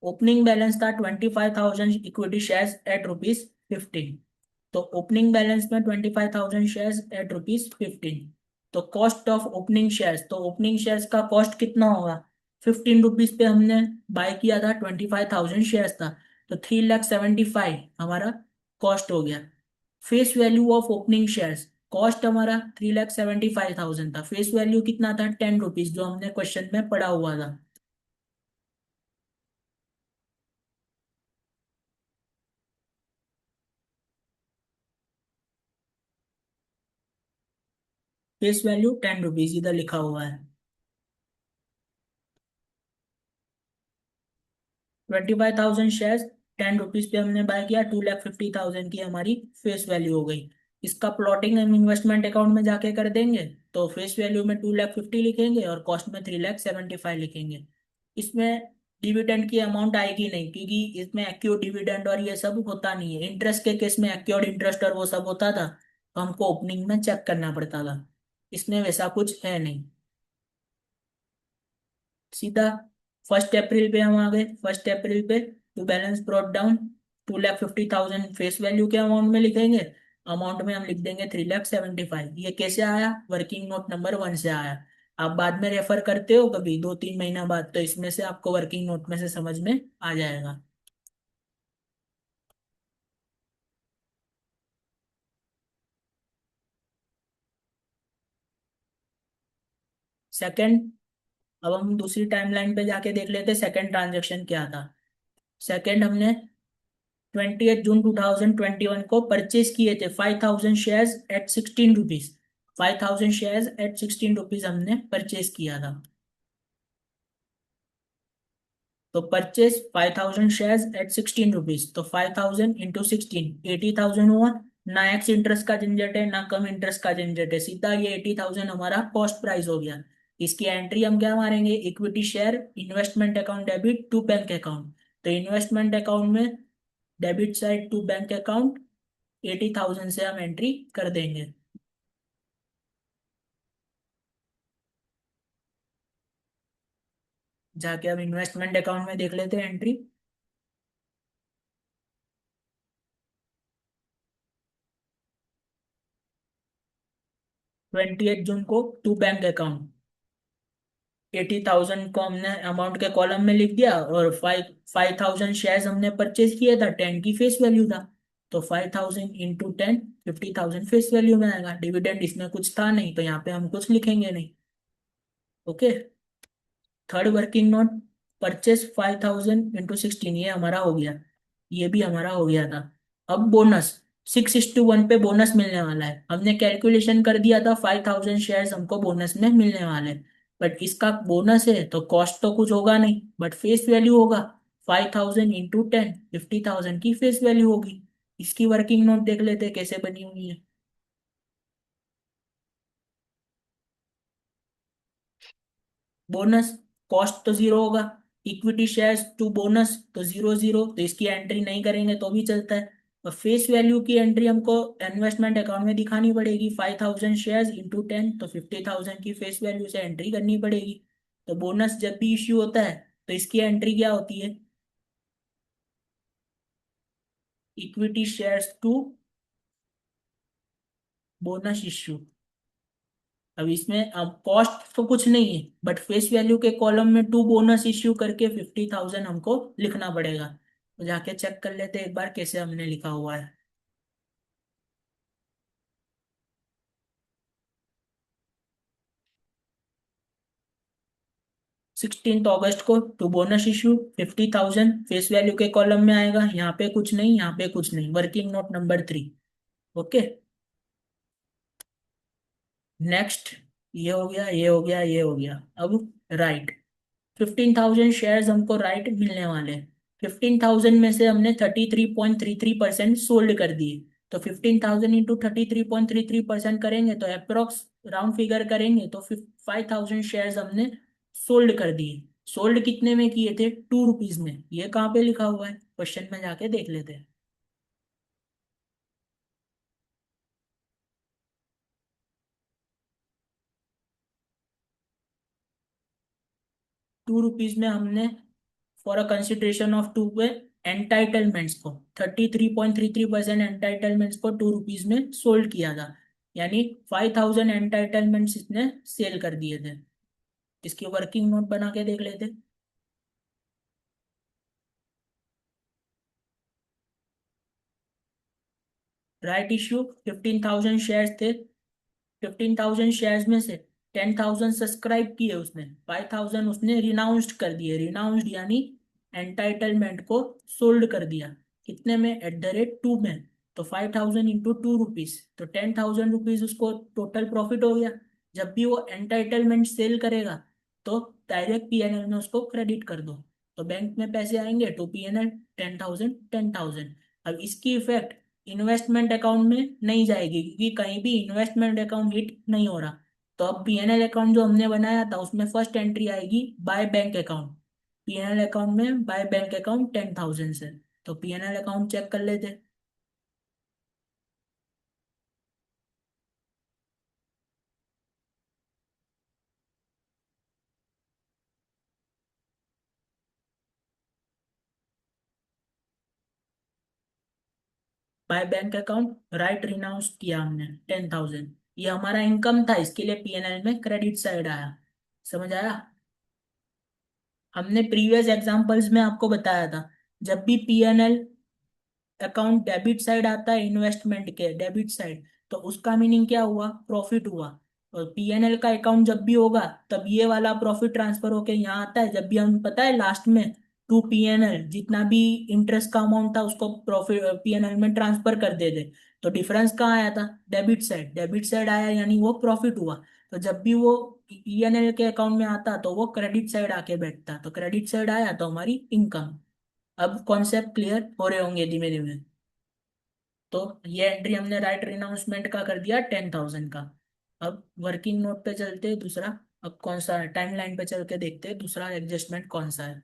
ओपनिंग बैलेंस था 25,000 इक्विटी शेयर्स एट रुपीज 15। तो ओपनिंग बैलेंस में 25,000 शेयर्स एट रुपीज 15। तो कॉस्ट ऑफ ओपनिंग शेयर्स, तो ओपनिंग शेयर्स का कॉस्ट कितना होगा, 15 रुपीज पे हमने बाय किया था, 25,000 शेयर्स था, तो 3,75,000 हमारा कॉस्ट हो गया। Face value of opening shares, cost हमारा 3,75,000 था, फेस वैल्यू कितना था 10 रुपीज, जो हमने क्वेश्चन में पढ़ा हुआ था। फेस वैल्यू 10 रुपीज इधर लिखा हुआ है। 25,000 शेयर्स, 10 रुपीज पे हमने बाय किया, 2,50,000 की हमारी फेस वैल्यू हो गई। इसका प्लॉटिंग हम इन्वेस्टमेंट अकाउंट में जाके कर देंगे, तो फेस वैल्यू में 2,50,000 लिखेंगे और कॉस्ट में 3,75,000 लिखेंगे। इसमें डिविडेंड की अमाउंट आएगी नहीं, क्योंकि इसमें एक्योर्ड डिविडेंड और ये सब होता नहीं है। इंटरेस्ट के केस में एक्योर्ड इंटरेस्ट और वो सब होता था, तो हमको ओपनिंग में चेक करना पड़ता था। इसमें वैसा कुछ है नहीं। सीधा 1 अप्रैल पे हम आ गए। 1 अप्रैल पे to balance brought down, 2,50,000 face value के अमाउंट में लिखेंगे, अमाउंट में हम लिख देंगे 3,75,000। ये कैसे आया, वर्किंग नोट नंबर 1 से आया। आप बाद में रेफर करते हो कभी 2-3 महीना बाद, तो इसमें से आपको वर्किंग नोट में से समझ में आ जाएगा। सेकंड, अब हम दूसरी टाइमलाइन पे जाके देख लेते सेकंड ट्रांजेक्शन क्या था। सेकंड, हमने 28 जून 2021 को परचेज किए थे 5,000 shares at 16 rupees. 5,000 shares at 16 rupees हमने परचेज किया था। तो परचेज 5,000 शेयर्स एट 16 रुपीज, तो 5,000 इंटू 16, 80,000 हुआ। ना एक्स इंटरेस्ट का झंझट है ना कम इंटरेस्ट का झंझट है, सीधा ये 80,000 हमारा कॉस्ट प्राइस हो गया। इसकी एंट्री हम क्या मारेंगे, equity share investment account debit to bank account. तो इन्वेस्टमेंट अकाउंट में debit side to bank account 80,000 से हम एंट्री कर देंगे। जाके अब इन्वेस्टमेंट अकाउंट में देख लेते हैं एंट्री। 28 जून को टू बैंक अकाउंट 80,000 को हमने अमाउंट के कॉलम में लिख दिया, और 5,000 शेयर्स हमने परचेज किया था, 10 की फेस वैल्यू था। तो 5,000 इंटू 10, 50,000 फेस वैल्यू में आएगा। डिविडेंड इसमें कुछ था नहीं, तो यहाँ पे हम कुछ लिखेंगे नहीं। Okay. Third working note, purchase 5,000 into 16, ये हमारा हो गया, ये भी हमारा हो गया था। अब बोनस, 6:1 पे बोनस मिलने वाला है। हमने कैलकुलेशन कर दिया था 5,000 शेयर्स हमको बोनस में मिलने वाले हैं। बट इसका बोनस है तो कॉस्ट तो कुछ होगा नहीं, बट फेस वैल्यू होगा। 5,000 × 10, 50,000 की फेस वैल्यू होगी। इसकी वर्किंग नोट देख लेते हैं कैसे बनी हुई है। बोनस, कॉस्ट तो जीरो होगा। इक्विटी शेयर्स टू बोनस तो जीरो जीरो, तो इसकी एंट्री नहीं करेंगे तो भी चलता है। और फेस वैल्यू की एंट्री हमको इन्वेस्टमेंट अकाउंट में दिखानी पड़ेगी। 5,000 शेयर्स × 10 तो 50,000 की फेस वैल्यू से एंट्री करनी पड़ेगी। तो बोनस जब भी इश्यू होता है तो इसकी एंट्री क्या होती है? Equity shares to bonus issue. अब इसमें अब कॉस्ट तो कुछ नहीं है, बट फेस वैल्यू के कॉलम में टू बोनस इश्यू करके 50,000 हमको लिखना पड़ेगा। तो जाके चेक कर लेते हैं एक बार कैसे हमने लिखा हुआ है। 16 अगस्त को to bonus issue 50,000 face value के कॉलम में आएगा। यहाँ पे कुछ नहीं, यहाँ पे कुछ नहीं, working note number 3। Okay. Next, ये हो गया, ये हो गया, ये हो गया। अब राइट, 15,000 शेयर्स हमको राइट मिलने वाले हैं। 15,000 में से हमने 33.33% सोल्ड कर दिए। तो 15,000 × 33.33% करेंगे तो अप्रोक्स राउंड फिगर करेंगे तो 5,000 शेयर्स हमने सोल्ड कर दिए। सोल्ड कितने में किए थे? ₹2 में। ये कहाँ पे लिखा हुआ है? क्वेश्चन में जाके देख लेते हैं। ₹2 में हमने for a consideration of two per entitlements को 33.33% एंटाइटलमेंट्स को ₹2 में सोल्ड किया था। यानी 5,000 एंटाइटलमेंट्स इसने सेल कर दिए थे। इसकी वर्किंग नोट बना के देख लेते। राइट इश्यू 15,000 शेयर्स थे। 15,000 शेयर्स में से 10,000 सब्सक्राइब किए उसने, 5,000 उसने रिनाउंस्ड कर दिए। रिनाउंस्ड यानी एंटाइटलमेंट को सोल्ड कर दिया। कितने में? @2 में। तो 5,000 × 2 रुपीज, तो 10,000 रुपीज उसको टोटल प्रॉफिट हो गया। जब भी वो एंटाइटलमेंट सेल करेगा तो डायरेक्ट पीएनएल में उसको क्रेडिट कर दो। तो बैंक में पैसे आएंगे टू पीएनएल, 10,000 10,000। अब इसकी इफेक्ट इन्वेस्टमेंट अकाउंट में नहीं जाएगी क्योंकि कहीं भी इन्वेस्टमेंट अकाउंट हिट नहीं हो रहा। तो अब पीएनएल अकाउंट जो हमने बनाया था उसमें फर्स्ट एंट्री आएगी bye bank account. PNL account में बाय बैंक अकाउंट 10,000 से। तो पीएनएल अकाउंट चेक कर लेते। Bye bank account right renounce किया हमने 10,000। ये हमारा इनकम था, इसके लिए पीएनएल में क्रेडिट साइड आया। समझ आया? हमने प्रीवियस एग्जांपल्स में आपको बताया था जब भी पीएनएल अकाउंट डेबिट साइड आता है इन्वेस्टमेंट के डेबिट साइड, तो उसका मीनिंग क्या हुआ? प्रॉफिट हुआ। और पीएनएल का अकाउंट जब भी होगा तब ये वाला प्रॉफिट ट्रांसफर होके यहाँ आता है। जब भी हम पता है लास्ट में टू पीएनएल जितना भी इंटरेस्ट का अमाउंट था उसको प्रॉफिट पीएनएल में ट्रांसफर कर देते। तो डिफरेंस कहाँ आया था? Debit side. डेबिट साइड आया यानी वो प्रॉफिट हुआ। तो जब भी वो पीएनएल के अकाउंट में आता तो वो क्रेडिट साइड आके बैठता। तो क्रेडिट साइड आया तो हमारी इनकम। अब कॉन्सेप्ट क्लियर हो रहे होंगे धीमे धीमे। तो ये एंट्री हमने राइट रिनाउंसमेंट का कर दिया 10,000 का। अब वर्किंग नोट पे चलते हैं दूसरा। अब कौन सा है? टाइमलाइन पे चल के देखते हैं दूसरा एडजस्टमेंट कौन सा है।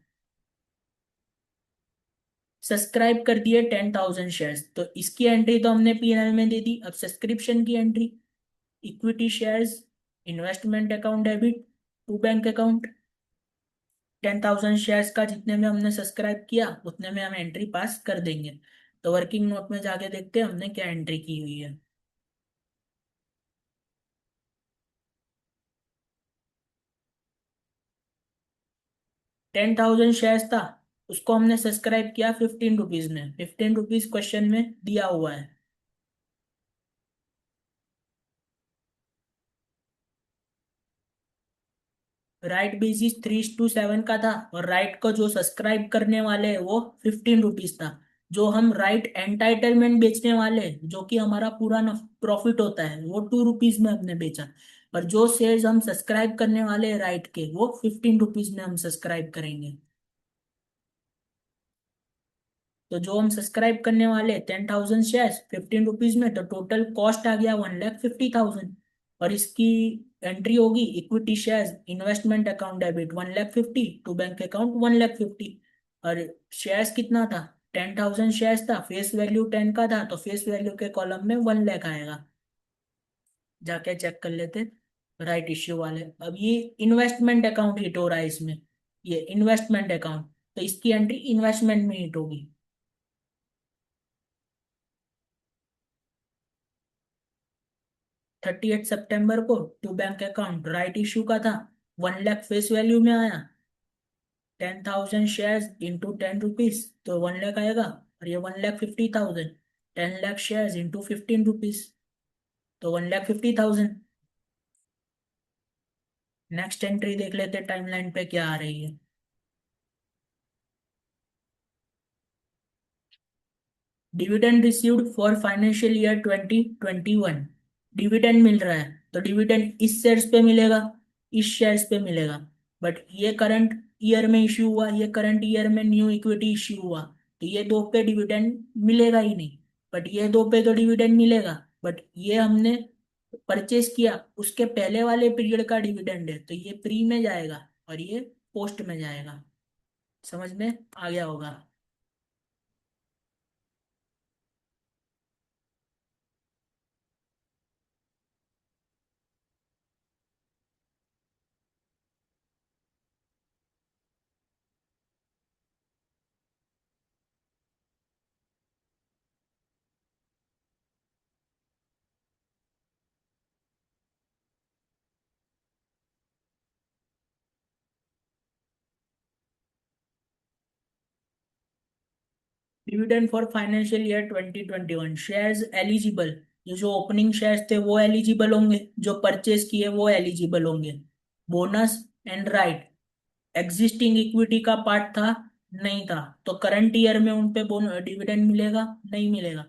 सब्सक्राइब कर दिए 10,000 शेयर्स, तो इसकी एंट्री तो हमने पीएनएल में दे दी। अब सब्सक्रिप्शन की entry, equity shares, investment account debit to bank account. 10,000 shares का जितने में हमने सब्सक्राइब किया उतने में हम एंट्री पास कर देंगे। तो वर्किंग नोट में जाके देखते हैं हमने क्या एंट्री की हुई है। 10,000 शेयर्स था, उसको हमने सब्सक्राइब किया ₹15 में। ₹15 क्वेश्चन में दिया हुआ है। राइट बेसिस 3:7 का था और राइट को जो सब्सक्राइब करने वाले हैं वो ₹15 था। जो हम राइट एंटाइटलमेंट बेचने वाले जो कि हमारा पूरा प्रॉफिट होता है वो 2 रुपीज में हमने बेचा। और जो शेयर्स हम सब्सक्राइब करने वाले हैं राइट के वो 15 रुपीज में हम सब्सक्राइब करेंगे। तो जो हम सब्सक्राइब करने वाले 10,000 शेयर्स 15 रुपीज में, तो टोटल कॉस्ट आ गया 1,50,000। और इसकी एंट्री होगी equity shares investment account debit 1,50,000 to bank account 1,50,000। और शेयर्स कितना था? 10,000 शेयर्स था, फेस वैल्यू 10 का था, तो फेस वैल्यू के कॉलम में 1 लाख आएगा। जाके चेक कर लेते राइट इश्यू वाले। अब ये इन्वेस्टमेंट अकाउंट हिट हो रहा है इसमें, ये इन्वेस्टमेंट अकाउंट, तो इसकी एंट्री इन्वेस्टमेंट में हिट होगी। 30 सितंबर को to bank account right issue का था, 1 लाख फेस वैल्यू में आया। 10,000 शेयर्स इंटू 10 रुपीज तो 1 लाख आएगा। और ये 1,50,000, 10 लाख शेयर्स इंटू 15 रुपीज तो 1,50,000। नेक्स्ट एंट्री देख लेते टाइमलाइन पे क्या आ रही है। Dividend received for financial year 2021। Dividend मिल रहा है तो डिविडेंड इस शेयर्स पे मिलेगा, इस शेयर्स पे मिलेगा। बट ये करंट ईयर में इश्यू हुआ, ये करंट ईयर में न्यू इक्विटी इश्यू हुआ, तो ये दो पे डिविडेंड मिलेगा ही नहीं। बट ये दो पे तो डिविडेंड मिलेगा। बट ये हमने परचेस किया उसके पहले वाले पीरियड का डिविडेंड है, तो ये प्री में जाएगा और ये पोस्ट में जाएगा। समझ में आ गया होगा। Dividend for financial year 2021 shares eligible. जो ओपनिंग शेयर्स थे वो एलिजिबल होंगे, जो परचेज किए वो एलिजिबल होंगे। Bonus and right existing equity का पार्ट था, नहीं था, तो करंट ईयर में उन पे डिविडेंड मिलेगा? नहीं मिलेगा।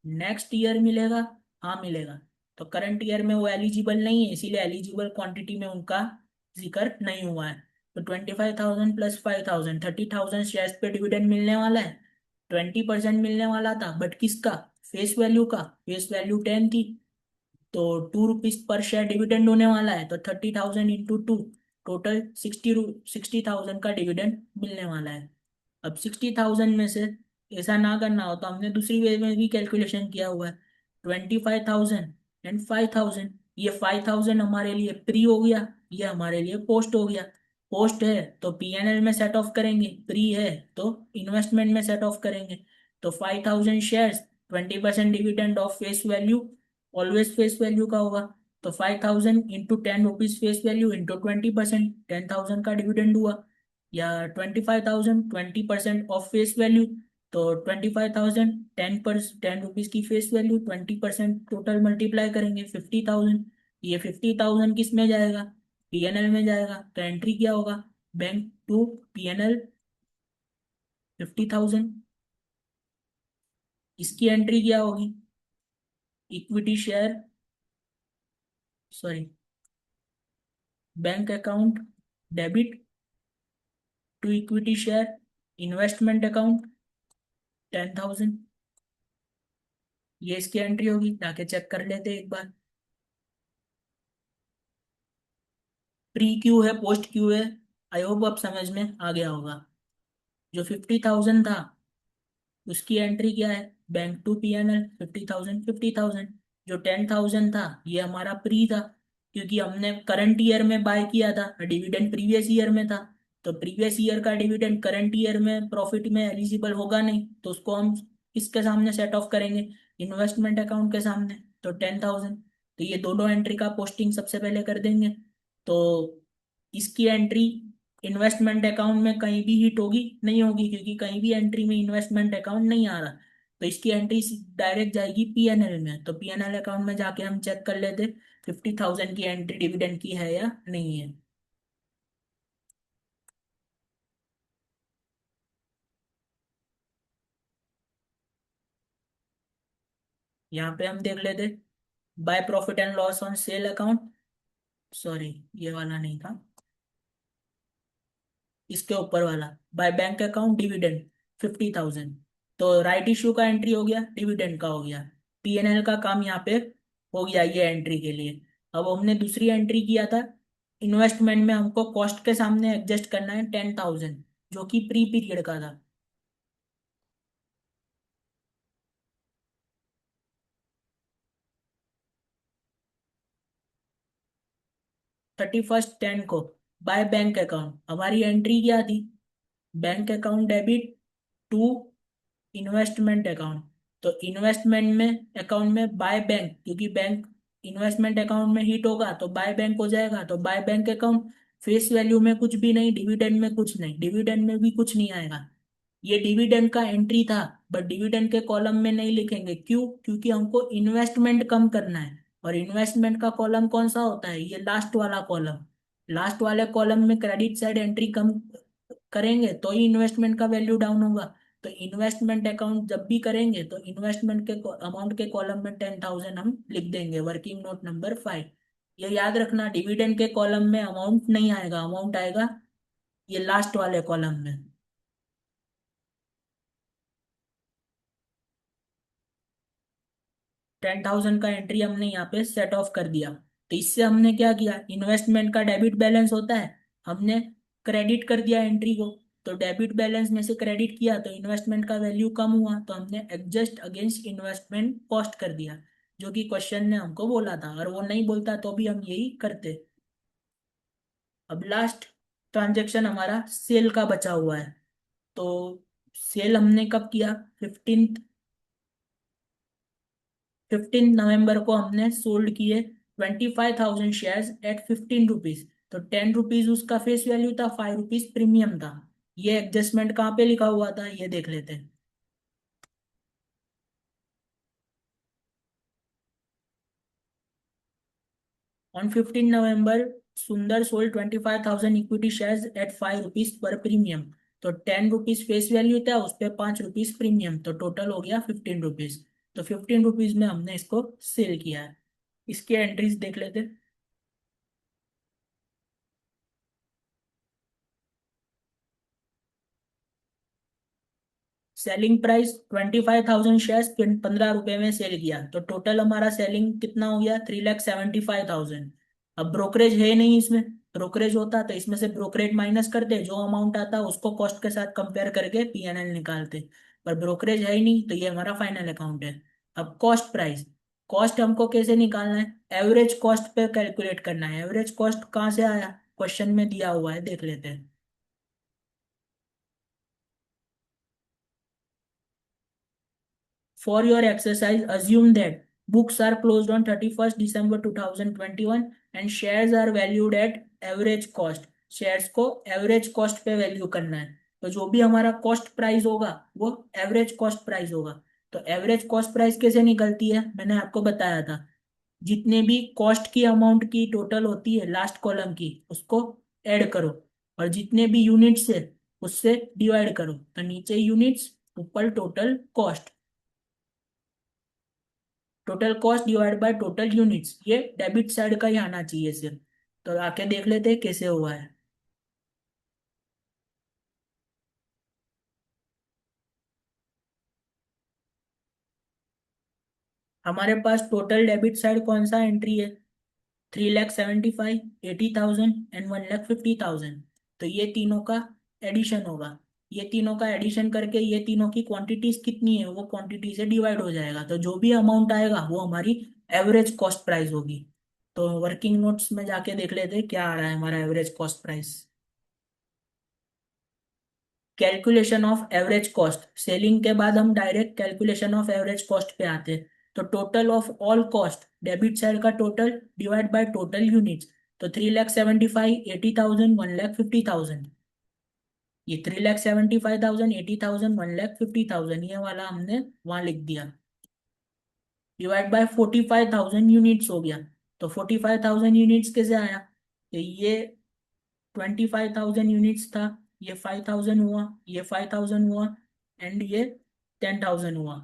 नेक्स्ट ईयर मिलेगा? हाँ मिलेगा। तो करंट ईयर में वो एलिजिबल नहीं है, इसीलिए एलिजिबल क्वांटिटी में उनका जिक्र नहीं हुआ है। तो 25,000 प्लस 5,000 30,000 शेयर्स पे डिविडेंड मिलने वाला है। 20% मिलने वाला था, बट किसका? फेस वैल्यू का। फेस वैल्यू 10 थी, तो 2 रुपीज पर शेयर डिविडेंड होने वाला है, तो 30,000 इंटू 2, टोटल 60,000 का डिविडेंड मिलने वाला है। अब 60,000 में से ऐसा ना करना हो तो हमने दूसरी वे में भी कैलकुलेशन किया हुआ है। 25,000 एंड 5,000, ये 5,000 हमारे लिए प्री हो गया, ये हमारे लिए पोस्ट हो गया। पोस्ट है तो पीएनएल में सेट ऑफ करेंगे, प्री है तो इन्वेस्टमेंट में सेट ऑफ करेंगे। तो 5,000 shares, 20% dividend of face value, always face value का होगा। तो 5,000 into 10 rupees face value into 20%, 10,000 का डिविडेंड हुआ। या 25,000 20% ऑफ फेस वैल्यू, तो 25,000 10 रुपीज की फेस वैल्यू, 20% टोटल मल्टीप्लाई करेंगे 50,000। ये 50,000 किस में जाएगा? पीएनएल में जाएगा। तो एंट्री क्या होगा? Bank to PNL 50,000। इसकी एंट्री क्या होगी? Equity share, sorry, bank account debit to equity share investment account 10,000। ये इसकी एंट्री होगी, जाके चेक कर लेते हैं एक बार। प्री क्यू है, पोस्ट क्यू है। आई होप अब समझ में आ गया होगा। जो 50,000 था उसकी एंट्री क्या है? Bank to PNL 50,000 50,000। जो 10,000 था ये हमारा प्री था, क्योंकि हमने करंट ईयर में बाय किया था, डिविडेंड प्रीवियस ईयर में था। तो प्रीवियस ईयर का डिविडेंड करंट ईयर में प्रॉफिट में एलिजिबल होगा नहीं, तो उसको हम किसके सामने सेट ऑफ करेंगे? इन्वेस्टमेंट अकाउंट के सामने। तो 10,000, तो ये दोनों एंट्री का पोस्टिंग सबसे पहले कर देंगे। तो इसकी एंट्री इन्वेस्टमेंट अकाउंट में कहीं भी हिट होगी? नहीं होगी, क्योंकि कहीं भी एंट्री में इन्वेस्टमेंट अकाउंट नहीं आ रहा। तो इसकी एंट्री डायरेक्ट जाएगी पीएनएल में, तो पीएनएल अकाउंट में जाके हम चेक कर लेते 50,000 की एंट्री डिविडेंड की है या नहीं है। यहाँ पे हम देख लेते, by profit and loss on sale account, sorry ये वाला नहीं था, इसके ऊपर वाला, बाय बैंक अकाउंट डिविडेंड 50,000। तो राइट इश्यू का एंट्री हो गया, डिविडेंड का हो गया, पीएनएल का काम यहाँ पे हो गया ये एंट्री के लिए। अब हमने दूसरी एंट्री किया था, इन्वेस्टमेंट में हमको कॉस्ट के सामने एडजस्ट करना है 10,000, जो कि प्री पीरियड का था। 31/10 को बाय बैंक अकाउंट हमारी एंट्री क्या थी, bank account debit to investment account. तो इन्वेस्टमेंट में अकाउंट में बाय बैंक, क्योंकि बैंक इन्वेस्टमेंट अकाउंट में हिट होगा तो बाय बैंक हो जाएगा, तो by bank account face value में कुछ भी नहीं, डिविडेंड में कुछ नहीं, डिविडेंड में भी कुछ नहीं आएगा। ये डिविडेंड का एंट्री था, बट डिविडेंड के कॉलम में नहीं लिखेंगे, क्यों, क्योंकि हमको इन्वेस्टमेंट कम करना है। और इन्वेस्टमेंट का कॉलम कौन सा होता है, ये लास्ट वाला कॉलम। लास्ट वाले कॉलम में क्रेडिट साइड एंट्री कम करेंगे तो ही इन्वेस्टमेंट का वैल्यू डाउन होगा। तो इन्वेस्टमेंट अकाउंट जब भी करेंगे तो इन्वेस्टमेंट के अमाउंट के कॉलम में 10,000 हम लिख देंगे, वर्किंग नोट नंबर 5। ये याद रखना, डिविडेंड के कॉलम में अमाउंट नहीं आएगा, अमाउंट आएगा ये लास्ट वाले कॉलम में। 10,000 का एंट्री हमने यहाँ पे सेट ऑफ कर दिया। तो इससे हमने क्या किया, इन्वेस्टमेंट का डेबिट बैलेंस होता है, हमने क्रेडिट कर दिया एंट्री को। तो डेबिट बैलेंस में से क्रेडिट किया तो इन्वेस्टमेंट का वैल्यू कम हुआ, तो हमने एडजस्ट अगेंस्ट इन्वेस्टमेंट कॉस्ट कर दिया, जो कि क्वेश्चन ने हमको बोला था, और वो नहीं बोलता तो भी हम यही करते। अब लास्ट ट्रांजेक्शन हमारा सेल का बचा हुआ है। तो सेल हमने कब किया, 15 नवंबर को हमने सोल्ड किए 25,000 शेयर्स एट 15 रुपीज। तो 10 रुपीज उसका फेस वैल्यू था, 5 रुपीज प्रीमियम था। ये एडजस्टमेंट कहाँ पे लिखा हुआ था, ये देख लेते हैं। ऑन 15 नवंबर, सुंदर sold 25,000 equity shares at 5 rupees per premium. तो 10 रुपीज फेस वैल्यू था, उस पर 5 रुपीज प्रीमियम, तो टोटल हो गया 15 रुपीज। तो 15 रुपीज में हमने इसको सेल किया है। इसके एंट्रीज देख लेते हैं। सेलिंग प्राइस 25,000 शेयर्स 15 रुपए में सेल किया, तो टोटल हमारा सेलिंग कितना हो गया, 3,75,000। अब ब्रोकरेज है नहीं इसमें, ब्रोकरेज होता तो इसमें से ब्रोकरेज माइनस करते, जो अमाउंट आता उसको कॉस्ट के साथ कंपेयर करके पीएनएल निकालते। पर ब्रोकरेज है ही नहीं, तो ये हमारा फाइनल अकाउंट है। अब कॉस्ट प्राइस, कॉस्ट हमको कैसे निकालना है, एवरेज कॉस्ट पे कैलकुलेट करना है। एवरेज कॉस्ट कहाँ से आया, क्वेश्चन में दिया हुआ है, देख लेते हैं। For your exercise, assume that books are closed on 31st December 2021 and shares are valued at average cost। Shares को एवरेज कॉस्ट पे वैल्यू करना है। तो जो भी हमारा कॉस्ट प्राइस होगा वो एवरेज कॉस्ट प्राइस होगा। तो एवरेज कॉस्ट प्राइस कैसे निकलती है, मैंने आपको बताया था, जितने भी कॉस्ट की अमाउंट की टोटल होती है लास्ट कॉलम की, उसको ऐड करो, और जितने भी यूनिट्स है उससे डिवाइड करो। तो नीचे यूनिट्स, ऊपर total cost, total cost divide by total units, ये डेबिट साइड का ही आना चाहिए सिर्फ। तो आके देख लेते हैं कैसे हुआ है। हमारे पास टोटल डेबिट साइड कौन सा एंट्री है, 3,75,000, 80,000 एंड 1,50,000। तो ये तीनों का एडिशन होगा। ये तीनों का एडिशन करके ये तीनों की क्वांटिटीज कितनी है वो क्वांटिटी से डिवाइड हो जाएगा, तो जो भी अमाउंट आएगा वो हमारी एवरेज कॉस्ट प्राइस होगी। तो वर्किंग नोट्स में जाके देख लेते हैं क्या आ रहा है हमारा average cost price. Calculation of average cost, selling के बाद हम direct calculation of average cost पे आते हैं। तो total of all cost, debit side का total divide by total units. तो 3,75,000, 80,000, 1,50,000, ये 3,75,000, 80,000, 1,50,000, ये वाला हमने वहां लिख दिया। डिवाइड बाय 45,000 यूनिट्स हो गया। तो 45,000 यूनिट्स कैसे आया, तो ये 25,000 यूनिट्स था, ये 5,000 हुआ, ये 5,000 हुआ, एंड ये 10,000 हुआ।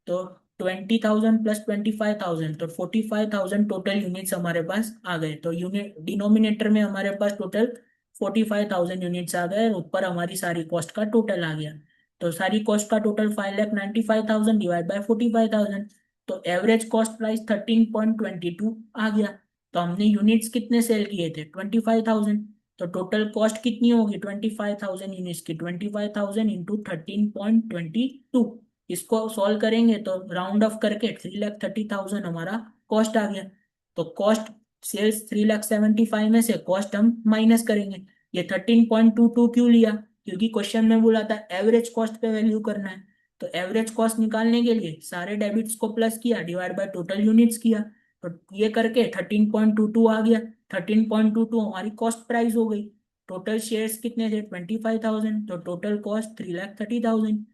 तो 20,000 प्लस 25,000, तो 45,000 टोटल यूनिट्स हमारे पास आ गए। तो यूनिट डिनोमिनेटर में हमारे पास टोटल 45,000 यूनिट्स आ गए और ऊपर हमारी सारी कॉस्ट का टोटल आ गया। तो सारी कॉस्ट का टोटल 5,95,000 डिवाइड बाय 45,000, तो एवरेज कॉस्ट प्राइस 13.22 आ गया। तो हमने यूनिट्स कितने सेल किए थे? 25,000। तो टोटल कॉस्ट कितनी होगी 25,000 यूनिट्स की? 25,000 इंटू 13.22। इसको सॉल्व करेंगे तो राउंड ऑफ करके 3,30,000 हमारा कॉस्ट आ गया। तो कॉस्ट सेल्स 3,75,000 में से कॉस्ट हम माइनस करेंगे। ये 13.22 क्यों लिया? क्योंकि क्वेश्चन में बोला था एवरेज कॉस्ट पे वैल्यू करना है। तो एवरेज कॉस्ट निकालने के लिए सारे डेबिट्स को प्लस किया, डिवाइड बाय टोटल यूनिट्स किया, तो ये करके 13.22 आ गया। 13.22 हमारी कॉस्ट प्राइस हो गई। टोटल शेयर्स कितने थे? 25,000, तो टोटल कॉस्ट 3,30,000।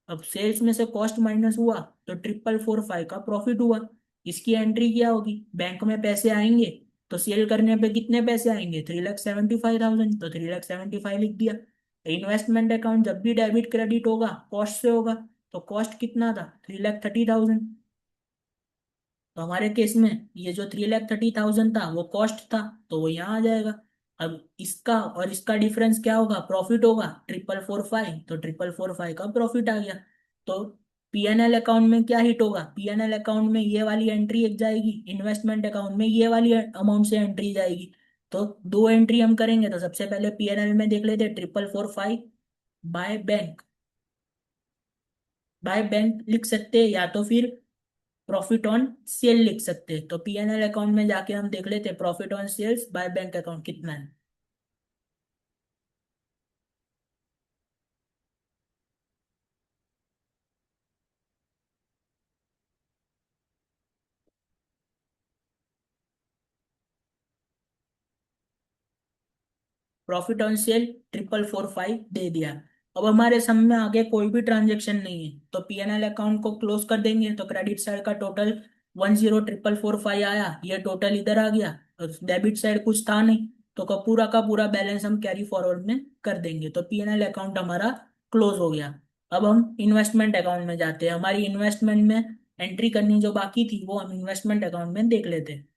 अब सेल्स में से कॉस्ट माइनस हुआ तो 4,445 का प्रॉफिट हुआ। इसकी एंट्री क्या होगी? बैंक में पैसे आएंगे तो सेल करने पे कितने पैसे आएंगे? 3,75,000, तो 3,75,000 लिख दिया। इन्वेस्टमेंट अकाउंट जब भी डेबिट क्रेडिट होगा कॉस्ट से होगा, तो कॉस्ट कितना था? 3,30,000। तो हमारे केस में ये जो 3,30,000 था वो कॉस्ट था, तो वो यहाँ आ जाएगा। अब इसका और इसका डिफरेंस क्या होगा? प्रॉफिट होगा। 4,445, तो 4,445 का प्रॉफिट आ गया। तो पीएनएल अकाउंट में क्या हिट होगा? पीएनएल अकाउंट में ये वाली एंट्री एक जाएगी, इन्वेस्टमेंट अकाउंट में ये वाली अमाउंट से एंट्री जाएगी। तो दो एंट्री हम करेंगे, तो सबसे पहले पीएनएल में देख लेते 4,445 बाय बैंक। बाय बैंक लिख सकते हैं या तो फिर प्रॉफिट ऑन सेल लिख सकते हैं। तो पीएनएल अकाउंट में जाके हम देख लेते हैं profit on sales by bank account कितना है। प्रॉफिट ऑन सेल 4,445 दे दिया। अब हमारे सम में आगे कोई भी ट्रांजेक्शन नहीं है, तो पीएनएल अकाउंट को क्लोज कर देंगे। तो क्रेडिट साइड का टोटल 10,445 आया, ये टोटल इधर आ गया। और डेबिट साइड कुछ था नहीं, तो का पूरा बैलेंस हम कैरी फॉरवर्ड में कर देंगे। तो पीएनएल अकाउंट हमारा क्लोज हो गया। अब हम इन्वेस्टमेंट अकाउंट में जाते हैं। हमारी इन्वेस्टमेंट में एंट्री करनी जो बाकी थी वो हम इन्वेस्टमेंट अकाउंट में देख लेते हैं।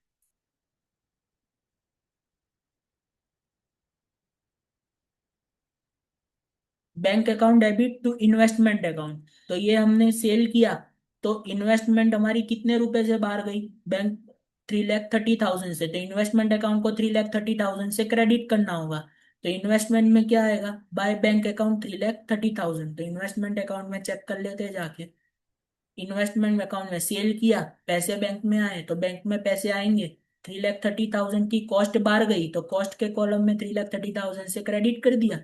Bank account debit to investment account, तो ये हमने सेल किया। तो इन्वेस्टमेंट हमारी कितने रुपए से बाहर गई? बैंक 3,30,000 से, तो इन्वेस्टमेंट अकाउंट को 3,30,000 से क्रेडिट करना होगा। तो इन्वेस्टमेंट में क्या आएगा? Bye bank account 3,30,000। तो इन्वेस्टमेंट अकाउंट में चेक कर लेते हैं जाके। इन्वेस्टमेंट अकाउंट में सेल किया, पैसे बैंक में आए, तो बैंक में पैसे आएंगे। 3,30,000 की कॉस्ट बाहर गई, तो कॉस्ट के कॉलम में 3,30,000 से क्रेडिट कर दिया।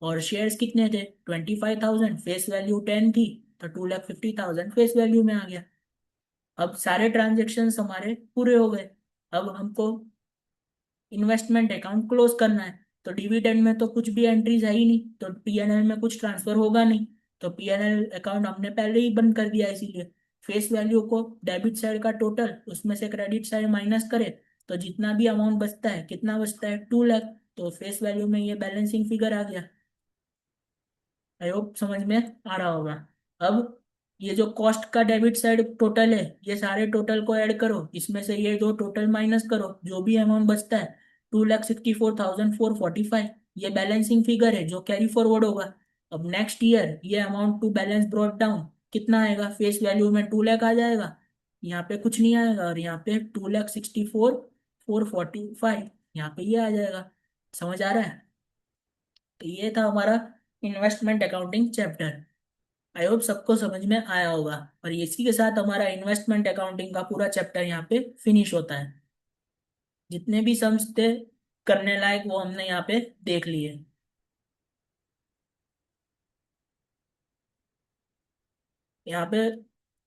और शेयर्स कितने थे? 25,000, फेस वैल्यू 10 थी, तो 2,50,000 फेस वैल्यू में आ गया। अब सारे ट्रांजेक्शन हमारे पूरे हो गए। अब हमको इन्वेस्टमेंट अकाउंट क्लोज करना है। तो डिविडेंड में तो कुछ भी एंट्रीज है ही नहीं, तो पीएनएल में कुछ ट्रांसफर होगा नहीं। तो पीएनएल अकाउंट हमने पहले ही बंद कर दिया, इसीलिए फेस वैल्यू को डेबिट साइड का टोटल उसमें से क्रेडिट साइड माइनस करे, तो जितना भी अमाउंट बचता है, कितना बचता है? 2 लाख। तो फेस वैल्यू में ये बैलेंसिंग फिगर आ गया। आई होप समझ में आ रहा होगा। अब ये जो कॉस्ट का डेबिट साइड टोटल है, ये सारे टोटल को ऐड करो, इसमें से ये दो टोटल माइनस करो, जो भी अमाउंट बचता है 2,64,445, ये बैलेंसिंग फिगर है जो कैरी फॉरवर्ड होगा। अब नेक्स्ट ईयर ये amount to balance brought down कितना आएगा? फेस वैल्यू में 2 लाख आ जाएगा, यहाँ पे कुछ नहीं आएगा, और यहाँ पे 2,64,445, यहाँ पे ये आ जाएगा। समझ आ रहा है? तो ये था हमारा investment accounting chapter. I hope सबको समझ में आया होगा। और इसी के साथ हमारा इन्वेस्टमेंट अकाउंटिंग का पूरा चैप्टर यहाँ पे फिनिश होता है। जितने भी सम्स थे करने लायक वो हमने यहाँ पे देख लिए। यहाँ पे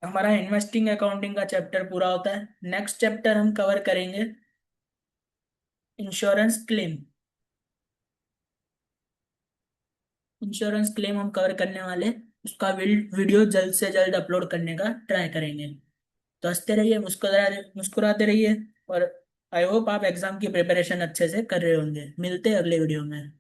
हमारा इन्वेस्टिंग अकाउंटिंग का चैप्टर पूरा होता है। नेक्स्ट चैप्टर हम कवर करेंगे इंश्योरेंस क्लेम। इंश्योरेंस क्लेम हम कवर करने वाले, उसका वीडियो जल्द से जल्द अपलोड करने का ट्राई करेंगे। तो हंसते रहिए, मुस्कुराते मुस्कुराते रहिए। और आई होप आप एग्जाम की प्रिपरेशन अच्छे से कर रहे होंगे। मिलते हैं अगले वीडियो में।